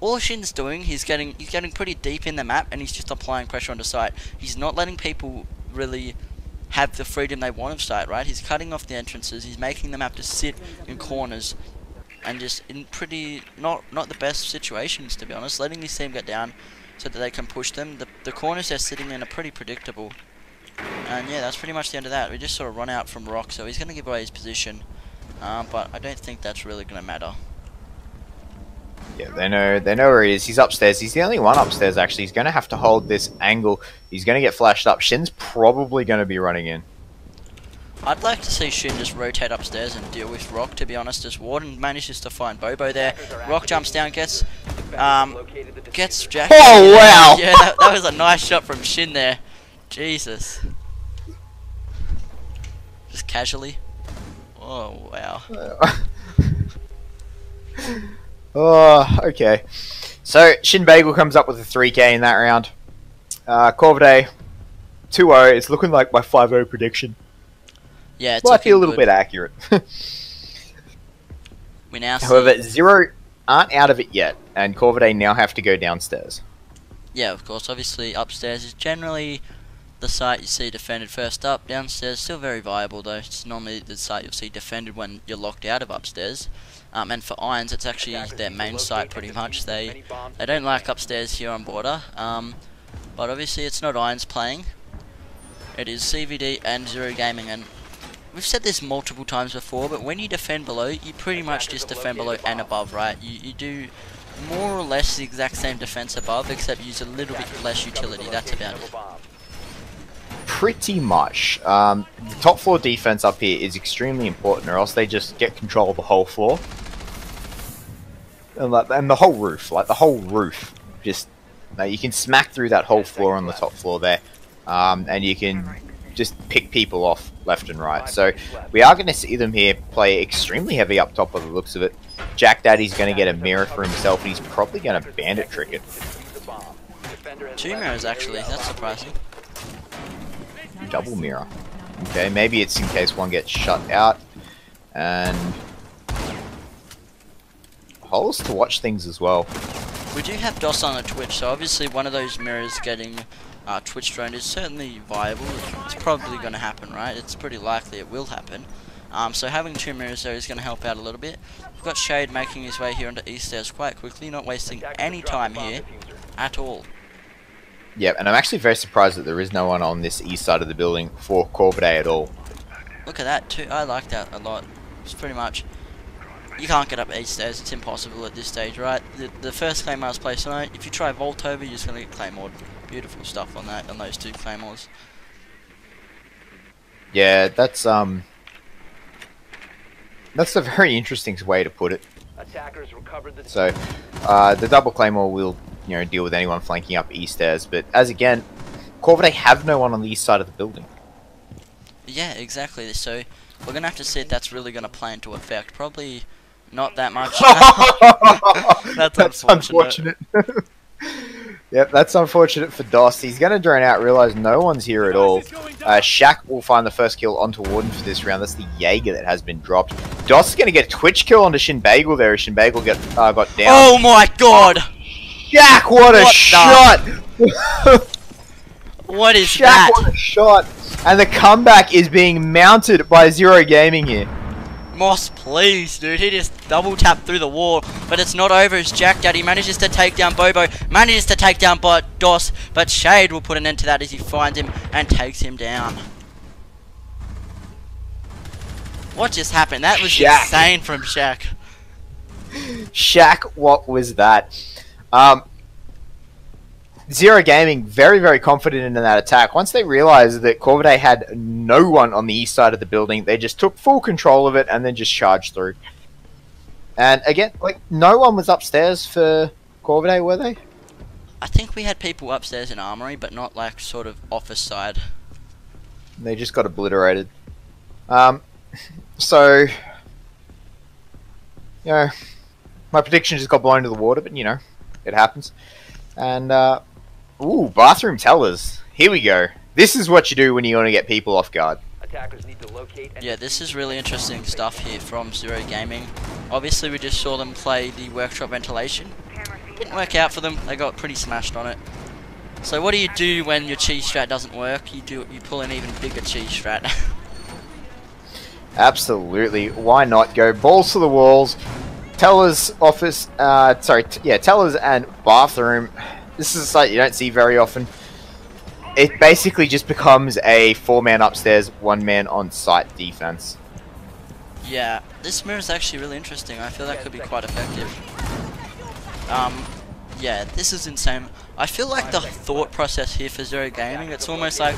all Shin's doing, he's getting pretty deep in the map, and he's just applying pressure onto site. He's not letting people really have the freedom they want of site, right? He's cutting off the entrances. He's making them have to sit in corners, and just in pretty not the best situations, to be honest. Letting his team get down so that they can push them. The corners they're sitting in are pretty predictable, and yeah, that's pretty much the end of that. We just sort of run out from Rock, so he's going to give away his position, but I don't think that's really going to matter. Yeah, they know where he is. He's upstairs. He's the only one upstairs, actually. He's going to have to hold this angle. He's going to get flashed up. Shin's probably going to be running in. I'd like to see Shin just rotate upstairs and deal with Rock, to be honest, as Warden manages to find Bobo there. Rock jumps down, gets Jack. Oh, wow! Yeah, that was a nice shot from Shin there. Jesus. Just casually. Oh, wow. Oh, okay. So, Shin Bagel comes up with a 3k in that round. Corvidae, 2-0. It's looking like my 5-0 prediction. Yeah, it's might be a little bit accurate. We now see... However, Zero aren't out of it yet, and Corvidae now have to go downstairs. Yeah, of course. Obviously, upstairs is generally the site you see defended first up. Downstairs, still very viable though. It's normally the site you'll see defended when you're locked out of upstairs. And for Irons, it's actually their main site pretty much. They don't like upstairs here on border. But obviously it's not Irons playing. It is CVD and Zero Gaming, and we've said this multiple times before, but when you defend below, you pretty much just defend below and above, right? You do more or less the exact same defense above, except use a little bit less utility. That's about it. Pretty much. The top floor defense up here is extremely important, or else they just get control of the whole floor. And the whole roof, like the whole roof. Just, you can smack through that whole floor on the top floor there. And you can just pick people off left and right. So we are going to see them here play extremely heavy up top by the looks of it. Jack Daddy's going to get a mirror for himself, and he's probably going to bandit trick it. 2 mirrors actually, that's surprising. Double mirror. Okay, maybe it's in case one gets shut out. And holes to watch things as well. We do have DOS on a Twitch, so obviously one of those mirrors getting Twitch drone is certainly viable. It's probably going to happen, right? It's pretty likely it will happen. So having 2 mirrors there is going to help out a little bit. We've got Shade making his way here onto East Stairs quite quickly, not wasting any time here at all. Yeah, and I'm actually very surprised that there is no one on this east side of the building for Corvidae at all. Look at that too. I like that a lot. It's pretty much, you can't get up East Stairs. It's impossible at this stage, right? The first claymore was placed tonight. If you try vault over, you're just going to get claymored. Beautiful stuff on that, on those 2 claymores. Yeah, that's a very interesting way to put it. So, the double claymore will, deal with anyone flanking up East Stairs, but as again, Corvidae have no one on the east side of the building. Yeah, exactly. So we're gonna have to see if that's really gonna play into effect. Probably not that much. That's unfortunate. Yep, that's unfortunate for DOS. He's going to drone out, realize no one's here at all. Shaq will find the first kill onto Warden for this round. That's the Jaeger that has been dropped. DOS is going to get a Twitch kill onto Shin Bagel there. Shin Bagel got down. Oh my god! Shaq, what a shot! What is Shaq, that? what a shot! And the comeback is being mounted by Zero Gaming here. Moss, please, dude. He just double tapped through the wall, but it's not over as Jack Daddy manages to take down Bobo, manages to take down DOS, but Shade will put an end to that as he finds him and takes him down. What just happened? That was insane from Shaq. Shaq, what was that? Zero Gaming, very, very confident in that attack. Once they realized that Corvidae had no one on the east side of the building, they just took full control of it and then just charged through. And again, no one was upstairs for Corvidae, were they? I think we had people upstairs in Armory, but not sort of office side. They just got obliterated. So, my prediction just got blown to the water, but it happens. And, ooh, bathroom tellers. Here we go. This is what you do when you want to get people off guard. Yeah, this is really interesting stuff here from Zero Gaming. Obviously, we just saw them play the workshop ventilation. Didn't work out for them. They got pretty smashed on it. So what do you do when your cheese strat doesn't work? You pull an even bigger cheese strat. Absolutely. Why not go balls to the walls? Tellers office. Tellers and bathroom. This is a site you don't see very often. It basically just becomes a 4-man upstairs, 1-man on site defense. Yeah, this mirror is actually really interesting. I feel that could be quite effective. Yeah, this is insane. I feel like the thought process here for Zero Gaming, it's almost like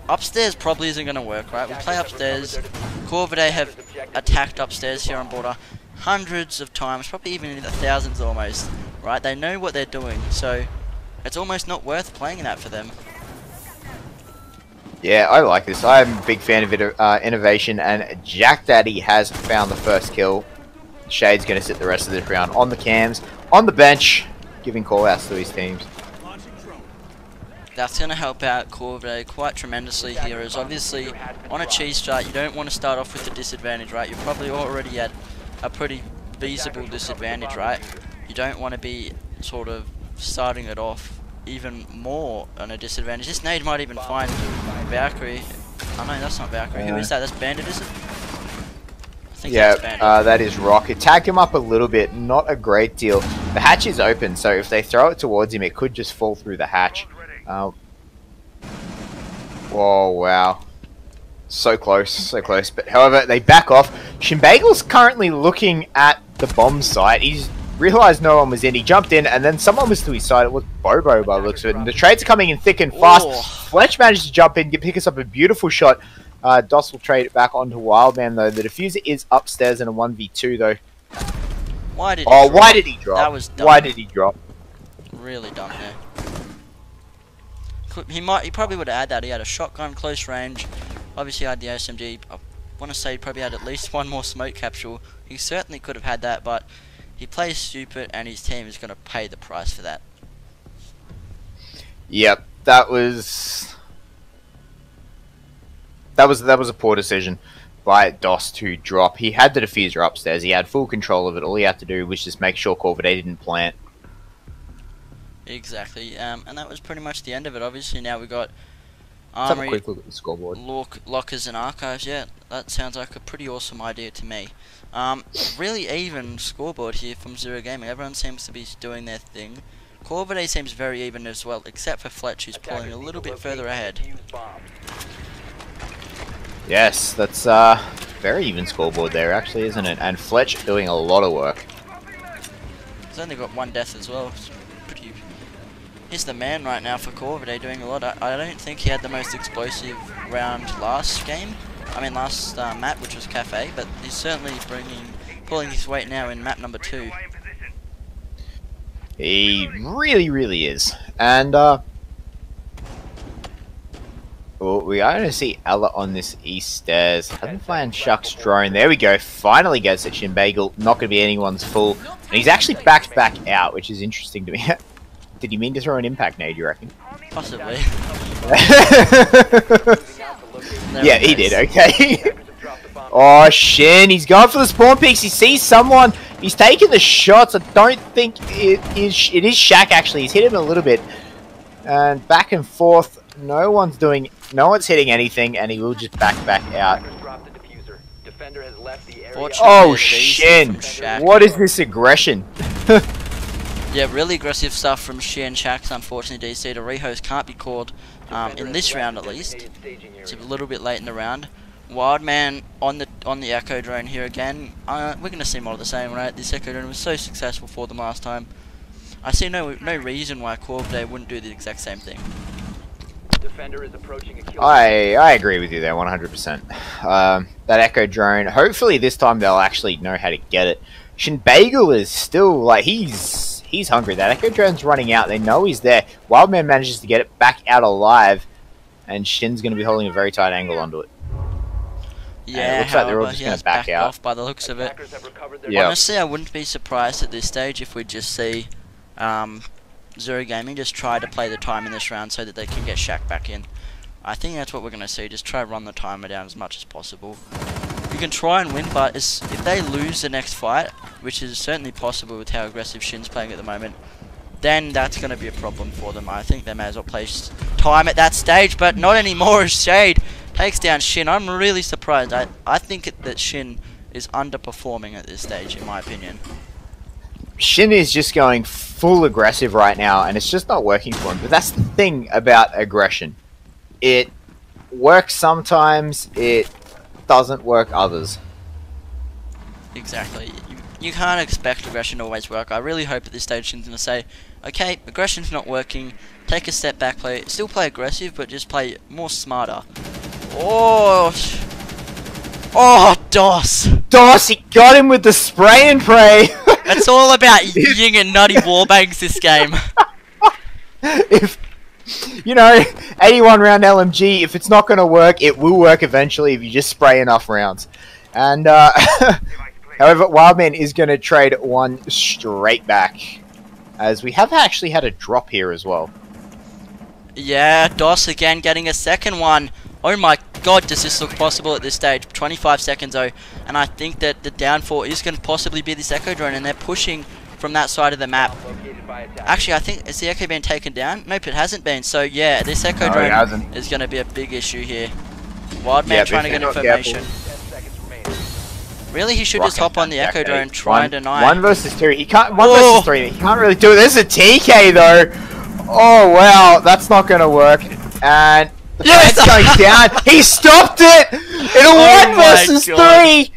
upstairs probably isn't going to work, right? We play upstairs. Corvidae have attacked upstairs here on border hundreds of times, probably even in the thousands almost, right? They know what they're doing, so it's almost not worth playing that for them. Yeah, I like this. I'm a big fan of innovation, and Jack Daddy has found the first kill. Shade's going to sit the rest of this round on the cams, on the bench, giving call-outs to his teams. That's going to help out Corvidae quite tremendously here, as obviously on a cheese start you don't want to start off with a disadvantage, right? You're probably already at a pretty feasible disadvantage, right? You don't want to be sort of starting it off even more on a disadvantage. This nade might even find Valkyrie. Oh no, that's not Valkyrie. Who is that? That's Bandit, is it? I think that's Bandit. That is Rock. It tagged him up a little bit, not a great deal. The hatch is open, so if they throw it towards him, it could just fall through the hatch. Whoa, wow. So close, so close. But however, they back off. Shinbagle's currently looking at the bomb site. He's realised no one was in. He jumped in, and then someone was to his side. It was Bobo by the looks of it. And the trades are coming in thick and fast. Oh. Fletch managed to jump in, pick us up a beautiful shot. Doss will trade it back onto Wildman, though. The diffuser is upstairs in a 1v2, though. Why did he drop? Why did he drop? That was dumb. Why did he drop? Really dumb there. He probably would have had that. He had a shotgun close range. Obviously had the SMG. I want to say he probably had at least one more smoke capsule. He certainly could have had that, but he plays stupid, and his team is going to pay the price for that. Yep, that was a poor decision by Doss to drop. He had the diffuser upstairs. He had full control of it. All he had to do was just make sure Corvidae didn't plant. Exactly, and that was pretty much the end of it. Obviously, now we got Let's have a Armory, quick look at the scoreboard. lockers, and archives. Yeah, that sounds like a pretty awesome idea to me. Really even scoreboard here from Zero Gaming. Everyone seems to be doing their thing. Corvidae seems very even as well, except for Fletch, who's pulling a little bit further ahead. Yes, that's very even scoreboard there, actually, isn't it? And Fletch doing a lot of work. He's only got one death as well. He's the man right now for Corvidae, doing a lot. I don't think he had the most explosive round last map, which was Cafe, but he's certainly pulling his weight now in map number 2. He really, really is. And, well, we are going to see Ella on this east stairs. Hasn't found Shuck's drone. There we go. Finally gets it. Shinbagel. Not going to be anyone's full. And he's actually backed back out, which is interesting to me. Did he mean to throw an impact nade, you reckon? Possibly. Yeah, he did, okay. Oh, Shin, he's going for the spawn peaks. He sees someone. He's taking the shots. I don't think it is Shaq, actually. He's hit him a little bit. And back and forth. No one's hitting anything, and he will just back out. Oh, Shin. What is this aggression? Yeah, really aggressive stuff from Shin. Shaq, unfortunately, DC to rehost can't be called in this round at least. It's a little bit late in the round. Wildman on the Echo drone here again. We're going to see more of the same, right? This Echo drone was so successful for them last time. I see no reason why Corvidae wouldn't do the exact same thing. I agree with you there, 100%. That Echo drone, hopefully this time they'll actually know how to get it. Shinbagel is still, like, he's hungry. That Echo drone's running out. They know he's there. Wildman manages to get it back out alive, and Shin's going to be holding a very tight angle onto it. Yeah, it looks like they're all just going to back out. Off by the looks of it. Yep. Honestly, I wouldn't be surprised at this stage if we just see Zero Gaming just try to play the time in this round so that they can get Shaq back in. I think that's what we're going to see. Just try to run the timer down as much as possible. You can try and win, but if they lose the next fight, which is certainly possible with how aggressive Shin's playing at the moment, then that's going to be a problem for them. I think they may as well play time at that stage, but not anymore as Shade takes down Shin. I'm really surprised. I think that Shin is underperforming at this stage, in my opinion. Shin is just going full aggressive right now, and it's just not working for him. But that's the thing about aggression. It works sometimes, it doesn't work others. Exactly. You can't expect aggression to always work. I really hope at this stage Shin's going to say, okay, aggression's not working, take a step back, still play aggressive, but just play more smarter. Oh, Doss! Doss, he got him with the spray and pray! It's all about ying and nutty warbangs this game. If, 81 round LMG, if it's not going to work, it will work eventually if you just spray enough rounds. And, however, Wildman is going to trade one straight back, as we have actually had a drop here as well. Yeah, Doss again getting a second one. Oh my god, does this look possible at this stage? 25 seconds though, and I think that the downfall is going to possibly be this Echo drone, and they're pushing from that side of the map. Actually, I think, is the Echo been taken down? Nope, it hasn't been. So yeah, this Echo No, it drone hasn't. is going to be a big issue here. Wildman Yep, trying to if get they're not information. careful. Really, he should just Rocket hop on the and Echo Jack drone, eight. try and deny. 1 versus 2. He can't. 1 Oh. versus 3. He can't really do it. This is a TK though. Oh wow, that's not going to work. And the Yes! fence goes down. He stopped it in a Oh 1 my versus God. 3.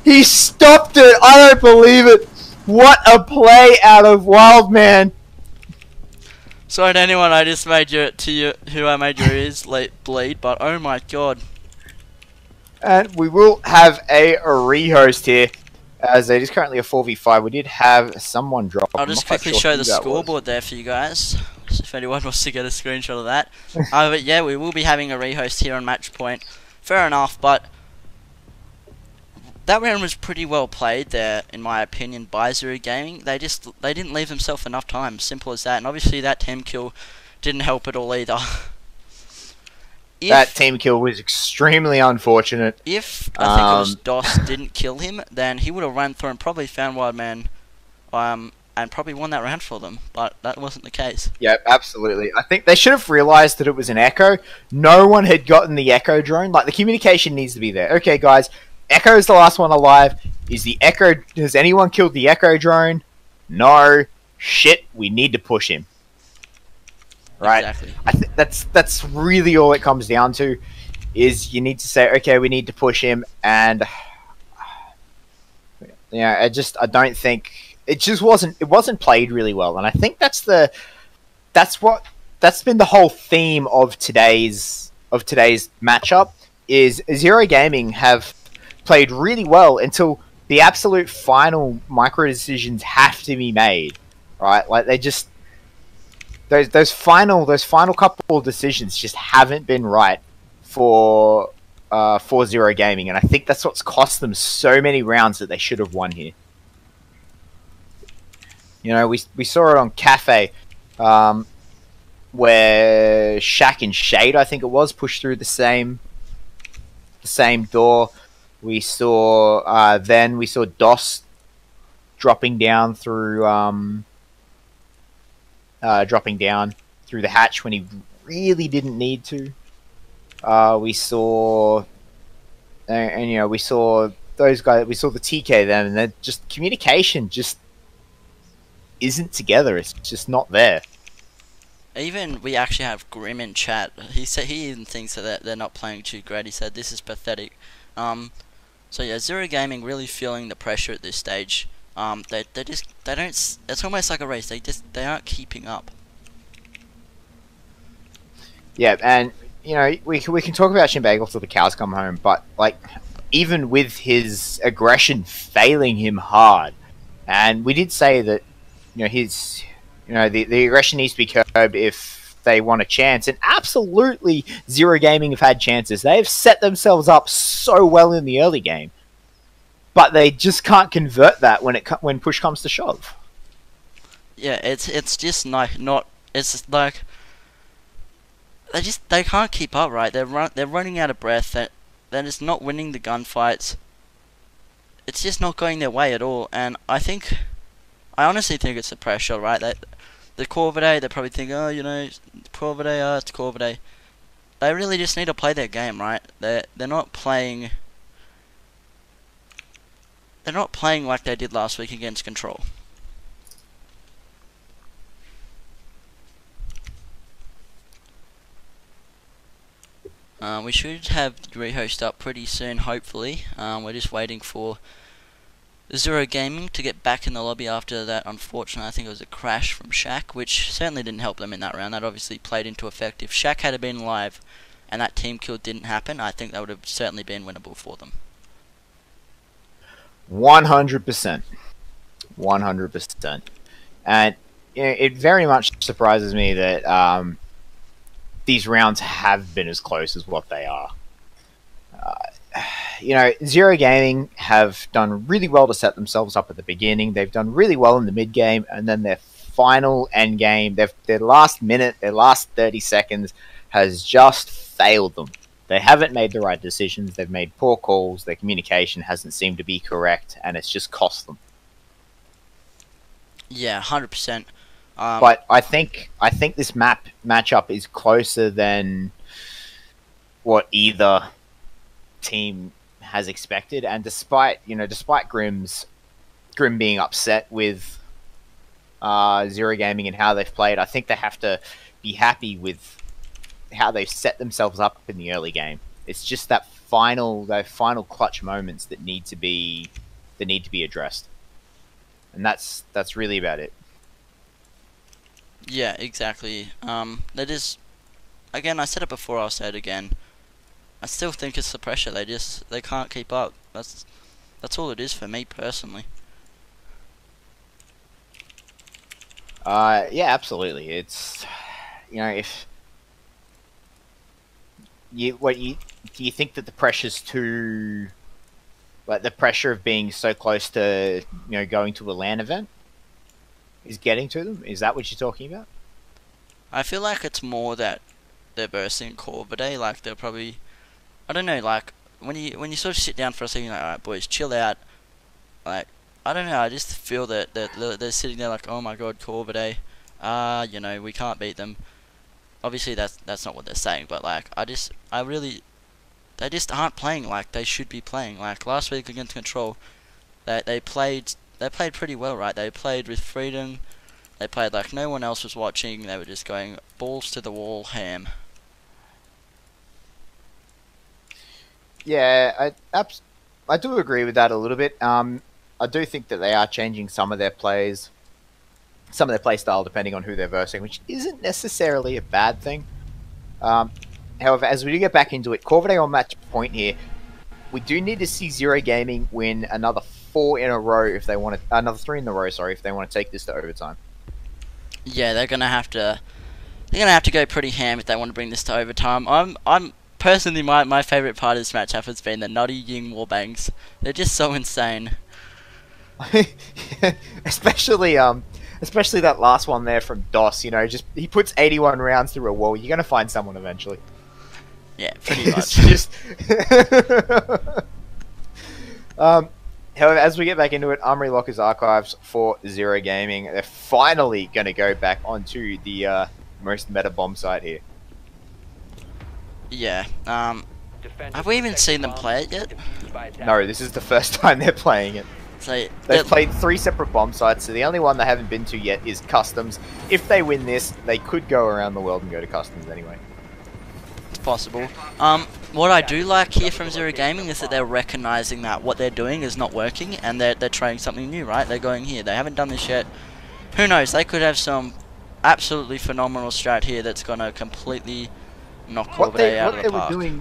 He stopped it. I don't believe it. What a play out of Wildman. Sorry to anyone I just made who I made your ears bleed, but oh my God. And we will have a rehost here, as it is currently a 4v5. We did have someone drop. I'll I'm just not quite quickly sure show who the that was. scoreboard there for you guys, so if anyone wants to get a screenshot of that. But yeah, we will be having a rehost here on match point. Fair enough, but that round was pretty well played there, in my opinion, by Zero Gaming. They didn't leave themselves enough time, simple as that. And obviously that team kill didn't help at all either. That team kill was extremely unfortunate. If I think it was DOS didn't kill him, then he would have run through and probably found Wildman, and probably won that round for them. But that wasn't the case. Yeah, absolutely. I think they should have realized that it was an Echo. No one had gotten the Echo drone. Like, the communication needs to be there. Okay, guys, Echo is the last one alive. Has anyone killed the Echo drone? No. Shit, we need to push him. Right? Exactly. I think that's really all it comes down to, is you need to say, okay, we need to push him, and yeah, I don't think it wasn't played really well, and I think that's been the whole theme of today's matchup. Is Zero Gaming have played really well until the absolute final micro decisions have to be made, right? Like, they just those final couple of decisions just haven't been right for Zero Gaming, and I think that's what's cost them so many rounds that they should have won here. You know, we saw it on Cafe, where Shaq and Shade, I think it was, pushed through the same door. We saw DOS dropping down through the hatch when he really didn't need to. We saw those guys. We saw the TK then, and just communication just isn't together. It's just not there. Even we actually have Grim in chat. He said he even thinks that they're not playing too great. He said this is pathetic. So yeah, Zero Gaming really feeling the pressure at this stage. They don't. It's almost like a race. They aren't keeping up. Yeah, and you know, we can talk about Shinbagel till the cows come home, but like, even with his aggression failing him hard, and we did say that, you know, the aggression needs to be curbed if they want a chance, and absolutely Zero Gaming have had chances. They have set themselves up so well in the early game, but they just can't convert that when push comes to shove. Yeah, it's just not. It's like they can't keep up, right? They're running out of breath. They're just not winning the gunfights. It's just not going their way at all, and I honestly think it's the pressure, right? The Corvidae, they probably think, oh, you know, Corvidae, it's Corvidae. They really just need to play their game, right? They're not playing. They're not playing like they did last week against Control. We should have the rehost up pretty soon, hopefully. We're just waiting for Zero Gaming to get back in the lobby after that. Unfortunately, I think it was a crash from Shaq, which certainly didn't help them in that round. That obviously played into effect. If Shaq had been live and that team kill didn't happen, I think that would have certainly been winnable for them. 100%. 100%. And you know, it very much surprises me that these rounds have been as close as what they are. You know, Zero Gaming have done really well to set themselves up at the beginning. They've done really well in the mid game, and then their final end game, their last minute, their last 30 seconds has just failed them. They haven't made the right decisions. They've made poor calls. Their communication hasn't seemed to be correct, and it's just cost them. Yeah, 100%. But I think this matchup is closer than what either team has expected. And despite Grim being upset with Zero Gaming and how they've played, I think they have to be happy with how they've set themselves up in the early game. It's just those final clutch moments that need to be addressed, and that's really about it. Yeah, exactly. That is, again, I said it before, I'll say it again. I still think it's the pressure. They can't keep up. That's all it is for me personally. Yeah, absolutely. It's, if do you think that the pressure's too, like, the pressure of being so close to going to a LAN event is getting to them? Is that what you're talking about? I feel like it's more that they're bursting Corvidae. Like, they're probably, I don't know, like when you sort of sit down for a second, like, alright boys, chill out. Like, I don't know, I just feel that they're sitting there like, oh my god, Corvidae, we can't beat them. Obviously that's not what they're saying, but like, they just aren't playing like they should be playing. Like last week against Control, they played pretty well, right? They played with freedom. They played like no one else was watching. They were just going balls to the wall ham. Yeah, I do agree with that a little bit. I do think that they are changing some of their plays, some of their play style, depending on who they're versing, which isn't necessarily a bad thing. However, as we do get back into it, Corvidae on match point here, we do need to see Zero Gaming win another 4 in a row if they want to, another 3 in a row, sorry, if they want to take this to overtime. Yeah, they're gonna have to go pretty ham if they want to bring this to overtime. I'm personally, my favorite part of this matchup has been the Nutty Ying warbangs. They're just so insane. especially that last one there from DOS. Just he puts 81 rounds through a wall. You're gonna find someone eventually. Yeah, pretty much. It's just however, as we get back into it, Armory Locker's archives for Zero Gaming, they're finally gonna go back onto the most meta bomb site here. Yeah. Have we even seen them play it yet? No, this is the first time they're playing it. So they've played 3 separate bomb sites, so the only one they haven't been to yet is Customs. If they win this, they could go around the world and go to Customs anyway. It's possible. What I do like here from Zero Gaming is that they're recognizing that what they're doing is not working, and they're trying something new, right? They're going here. They haven't done this yet. Who knows? They could have some absolutely phenomenal strat here that's gonna completely knock Corvidae out of the park.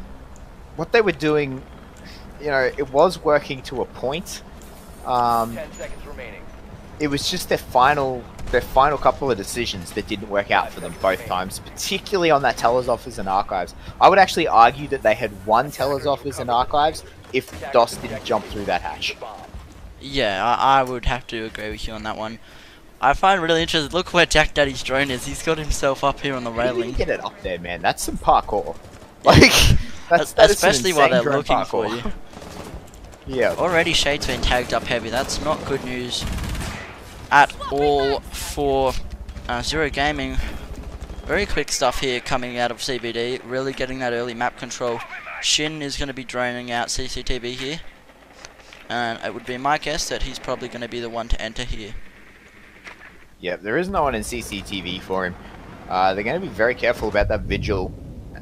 What they were doing, it was working to a point. 10 seconds remaining. It was just their final couple of decisions that didn't work out for them both times, particularly on that Tellers Offers and Archives. I would actually argue that they had won Tellers Offers and Archives if DOS didn't jump through that hatch. Yeah, I would have to agree with you on that one. I find it really interesting. Look where Jack Daddy's drone is. He's got himself up here on the railing. He didn't get it up there, man. That's some parkour. Like, that especially while they're looking parkour for you. Yeah. Already Shade's been tagged up heavy. That's not good news at all for Zero Gaming. Very quick stuff here coming out of CBD. Really getting that early map control. Shin is going to be droning out CCTV here. And it would be my guess that he's probably going to be the one to enter here. Yep, there is no one in CCTV for him. They're going to be very careful about that Vigil.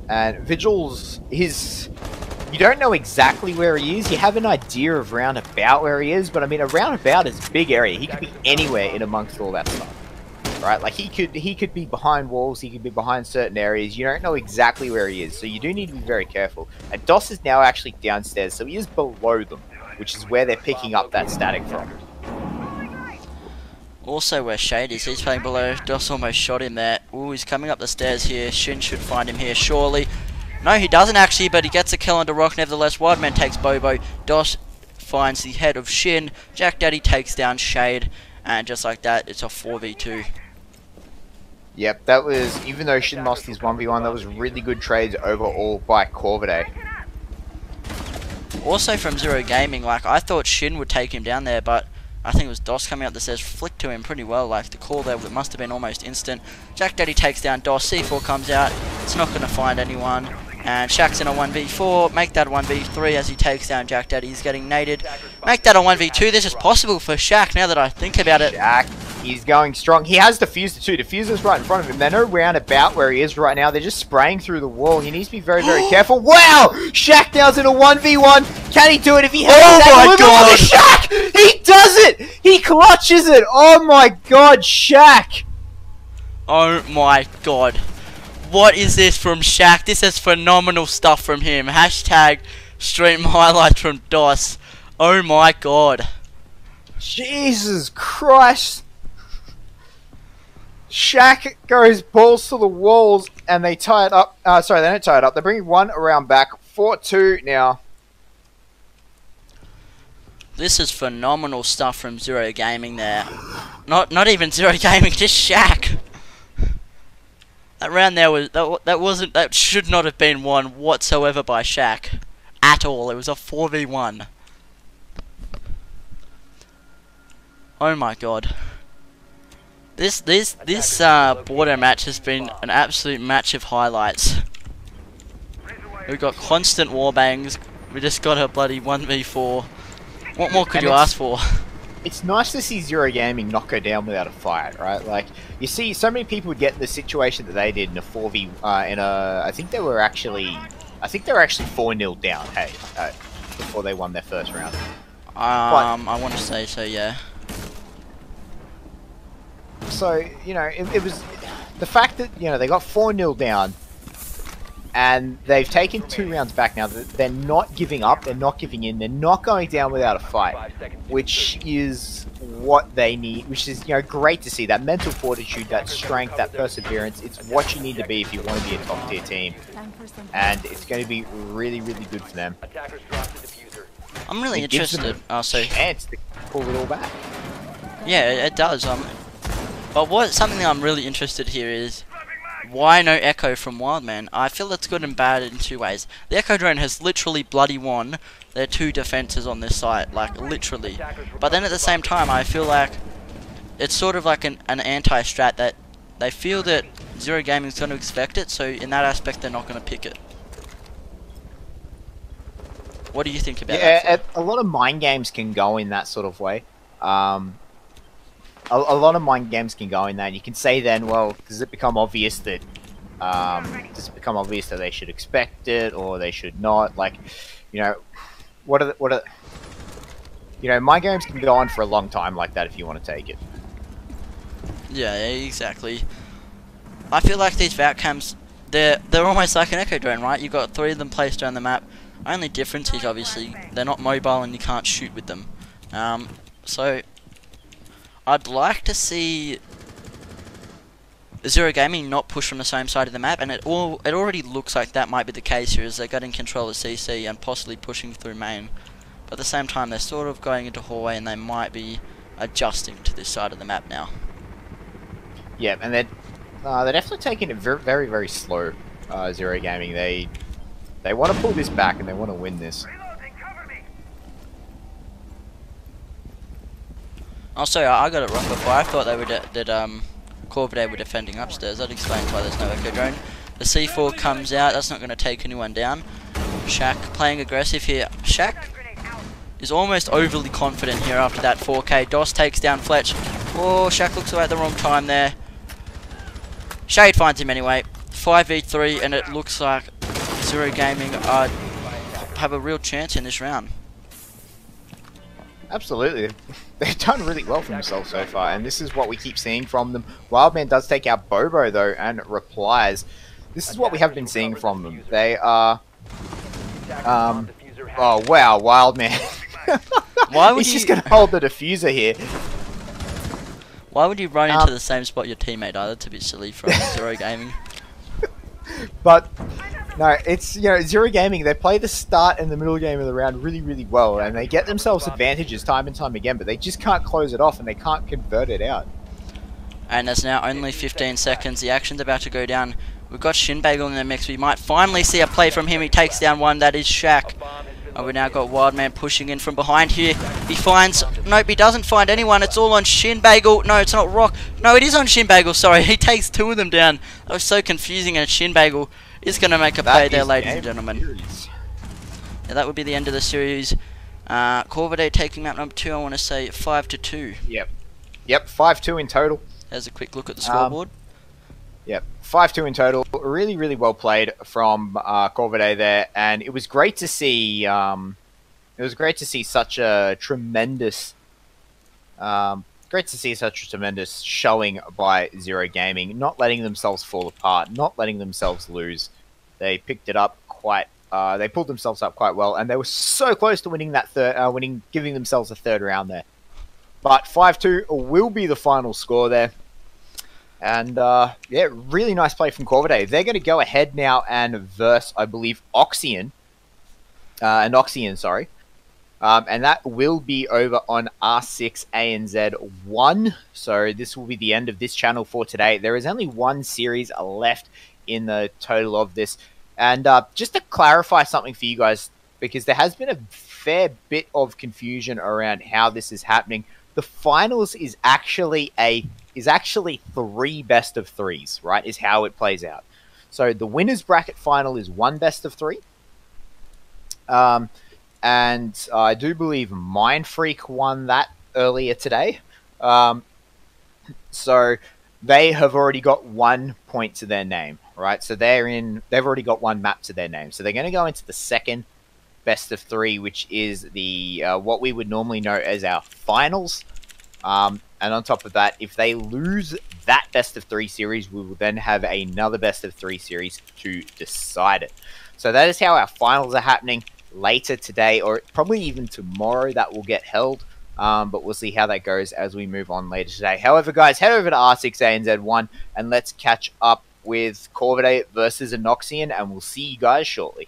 And Vigil's you don't know exactly where he is. You have an idea of roundabout where he is, but I mean, a roundabout is a big area. He could be anywhere in amongst all that stuff, right? Like he could be behind walls. He could be behind certain areas. You don't know exactly where he is, so you do need to be very careful. And DOS is now actually downstairs, so he is below them, which is where they're picking up that static from. Also where Shade is, he's playing below. DOS almost shot him there. Ooh, he's coming up the stairs here. Shin should find him here, surely. No, he doesn't actually, but he gets a kill under Rock. Nevertheless, Wildman takes Bobo. DOS finds the head of Shin. Jack Daddy takes down Shade. And just like that, it's a 4v2. Yep, that was, even though Shin lost his 1v1, that was really good trades overall by Corvidae. Also from Zero Gaming, like, I thought Shin would take him down there, but I think it was DOS coming up that says flick to him pretty well. Like the call there must have been almost instant. Jack Daddy takes down DOS. C4 comes out. It's not going to find anyone. And Shaq's in a 1v4. Make that a 1v3 as he takes down Jack Daddy. He's getting naded. Make that a 1v2. This is possible for Shaq now that I think about it. Shaq, he's going strong. He has Diffuser too. Diffuser's right in front of him. They know roundabout where he is right now. They're just spraying through the wall. He needs to be very, very careful. Wow! Shaq now's in a 1v1. Can he do it if he has Oh my god! Shaq! He does it! He clutches it! Oh my god, Shaq! Oh my god. What is this from Shaq? This is phenomenal stuff from him. Hashtag stream highlights from DOS. Oh my god. Jesus Christ! Shaq goes balls to the walls and they tie it up. Sorry, they don't tie it up. They're bringing one around back. 4-2 now. This is phenomenal stuff from Zero Gaming there. Not even Zero Gaming, just Shaq. That round there was that should not have been won whatsoever by Shaq at all. It was a 4v1. Oh my god. This border match has been an absolute match of highlights. We've got constant warbangs. We just got a bloody 1v4. What more could you ask for? It's nice to see Zero Gaming not go down without a fight, right? Like, you see, so many people would get in the situation that they did in a 4v, I think they were actually 4-0 down, hey, before they won their first round. I want to say so, yeah. So, you know, it was the fact that, you know, they got 4-0 down, and they've taken 2 rounds back now. They're not giving up, they're not giving in, they're not going down without a fight, which is what they need, which is, you know, great to see. That mental fortitude, that strength, that perseverance, it's what you need to be if you want to be a top tier team. And it's going to be really, really good for them. I'm really interested. So chance to pull it all back. Yeah, it does. But something I'm really interested here is, why no Echo from Wildman? I feel it's good and bad in 2 ways. The Echo drone has literally bloody won their 2 defenses on this site, like literally. But then at the same time, I feel like it's sort of like an anti-strat that they feel that Zero Gaming is going to expect it, so in that aspect they're not going to pick it. What do you think about that? Yeah, a lot of mind games can go in that sort of way. A lot of mind games can go in that. You can say then, well, does it become obvious that they should expect it or they should not? Like, you know, you know, mind games can go on for a long time like that if you want to take it. Yeah, exactly. I feel like these VAC cams, they're almost like an Echo drone, right? You've got 3 of them placed around the map. Only difference is obviously they're not mobile and you can't shoot with them. So I'd like to see Zero Gaming not push from the same side of the map, and it already looks like that might be the case here, as they're getting control of CC and possibly pushing through main. But at the same time, they're sort of going into hallway, and they might be adjusting to this side of the map now. Yeah, and they're definitely taking it very, very, very slow. Zero Gaming, they want to pull this back and they want to win this. Also, I got it wrong before. I thought they were Corvidae were defending upstairs. That explains why there's no Echo drone. The C4 comes out. That's not going to take anyone down. Shaq playing aggressive here. Shaq is almost overly confident here after that 4K. DOS takes down Fletch. Oh, Shaq looks away at the wrong time there. Shade finds him anyway. 5v3, and it looks like Zero Gaming have a real chance in this round. Absolutely. They've done really well for themselves so far, and this is what we keep seeing from them. Wildman does take out Bobo, though, and replies. This is what we have been seeing from them. They are... oh, wow, Wildman. Why would He's just going to hold the diffuser here. Why would you run into the same spot your teammate are? That's a bit silly from Zero Gaming. But... no, it's, you know, Zero Gaming, they play the start and the middle game of the round really, really well, and they get themselves advantages time and time again, but they just can't close it off and they can't convert it out. And there's now only 15 seconds. The action's about to go down. We've got Shinbagel in the mix. We might finally see a play from him. He takes down one. That is Shaq. And we now got Wildman pushing in from behind here. He finds... Nope, he doesn't find anyone. It's all on Shinbagel. No, it's not Rock. No, it is on Shinbagel, sorry. He takes two of them down. That was so confusing, and Shinbagel is going to make a play there, ladies and gentlemen. Yeah, that would be the end of the series. Corvidae taking map number 2, I want to say 5-2. Yep. Yep, 5-2 in total. There's a quick look at the scoreboard. Yep, 5-2 in total. Really, really well played from Corvidae there, and it was great to see. Such a tremendous, showing by Zero Gaming, not letting themselves fall apart, not letting themselves lose. They picked it up quite. They pulled themselves up quite well, and they were so close to winning that giving themselves a third round there. But 5-2 will be the final score there. And, yeah, really nice play from Corvidae. They're going to go ahead now and verse, I believe, Oxian. Sorry. And that will be over on R6 ANZ 1. So this will be the end of this channel for today. There is only one series left in the total of this. And just to clarify something for you guys, because there has been a fair bit of confusion around how this is happening. The finals is actually 3 best of 3s, right? Is how it plays out. So the winners bracket final is 1 best of 3. And I do believe Mindfreak won that earlier today. So they have already got 1 point to their name, right? So they've already got 1 map to their name. So they're going to go into the second best of 3, which is the what we would normally know as our finals. And on top of that, if they lose that best of 3 series, we will then have another best of 3 series to decide it. So that is how our finals are happening later today, or probably even tomorrow that will get held. But we'll see how that goes as we move on later today. However, guys, head over to R6 ANZ 1 and let's catch up with Corvidae versus Anoxian, and we'll see you guys shortly.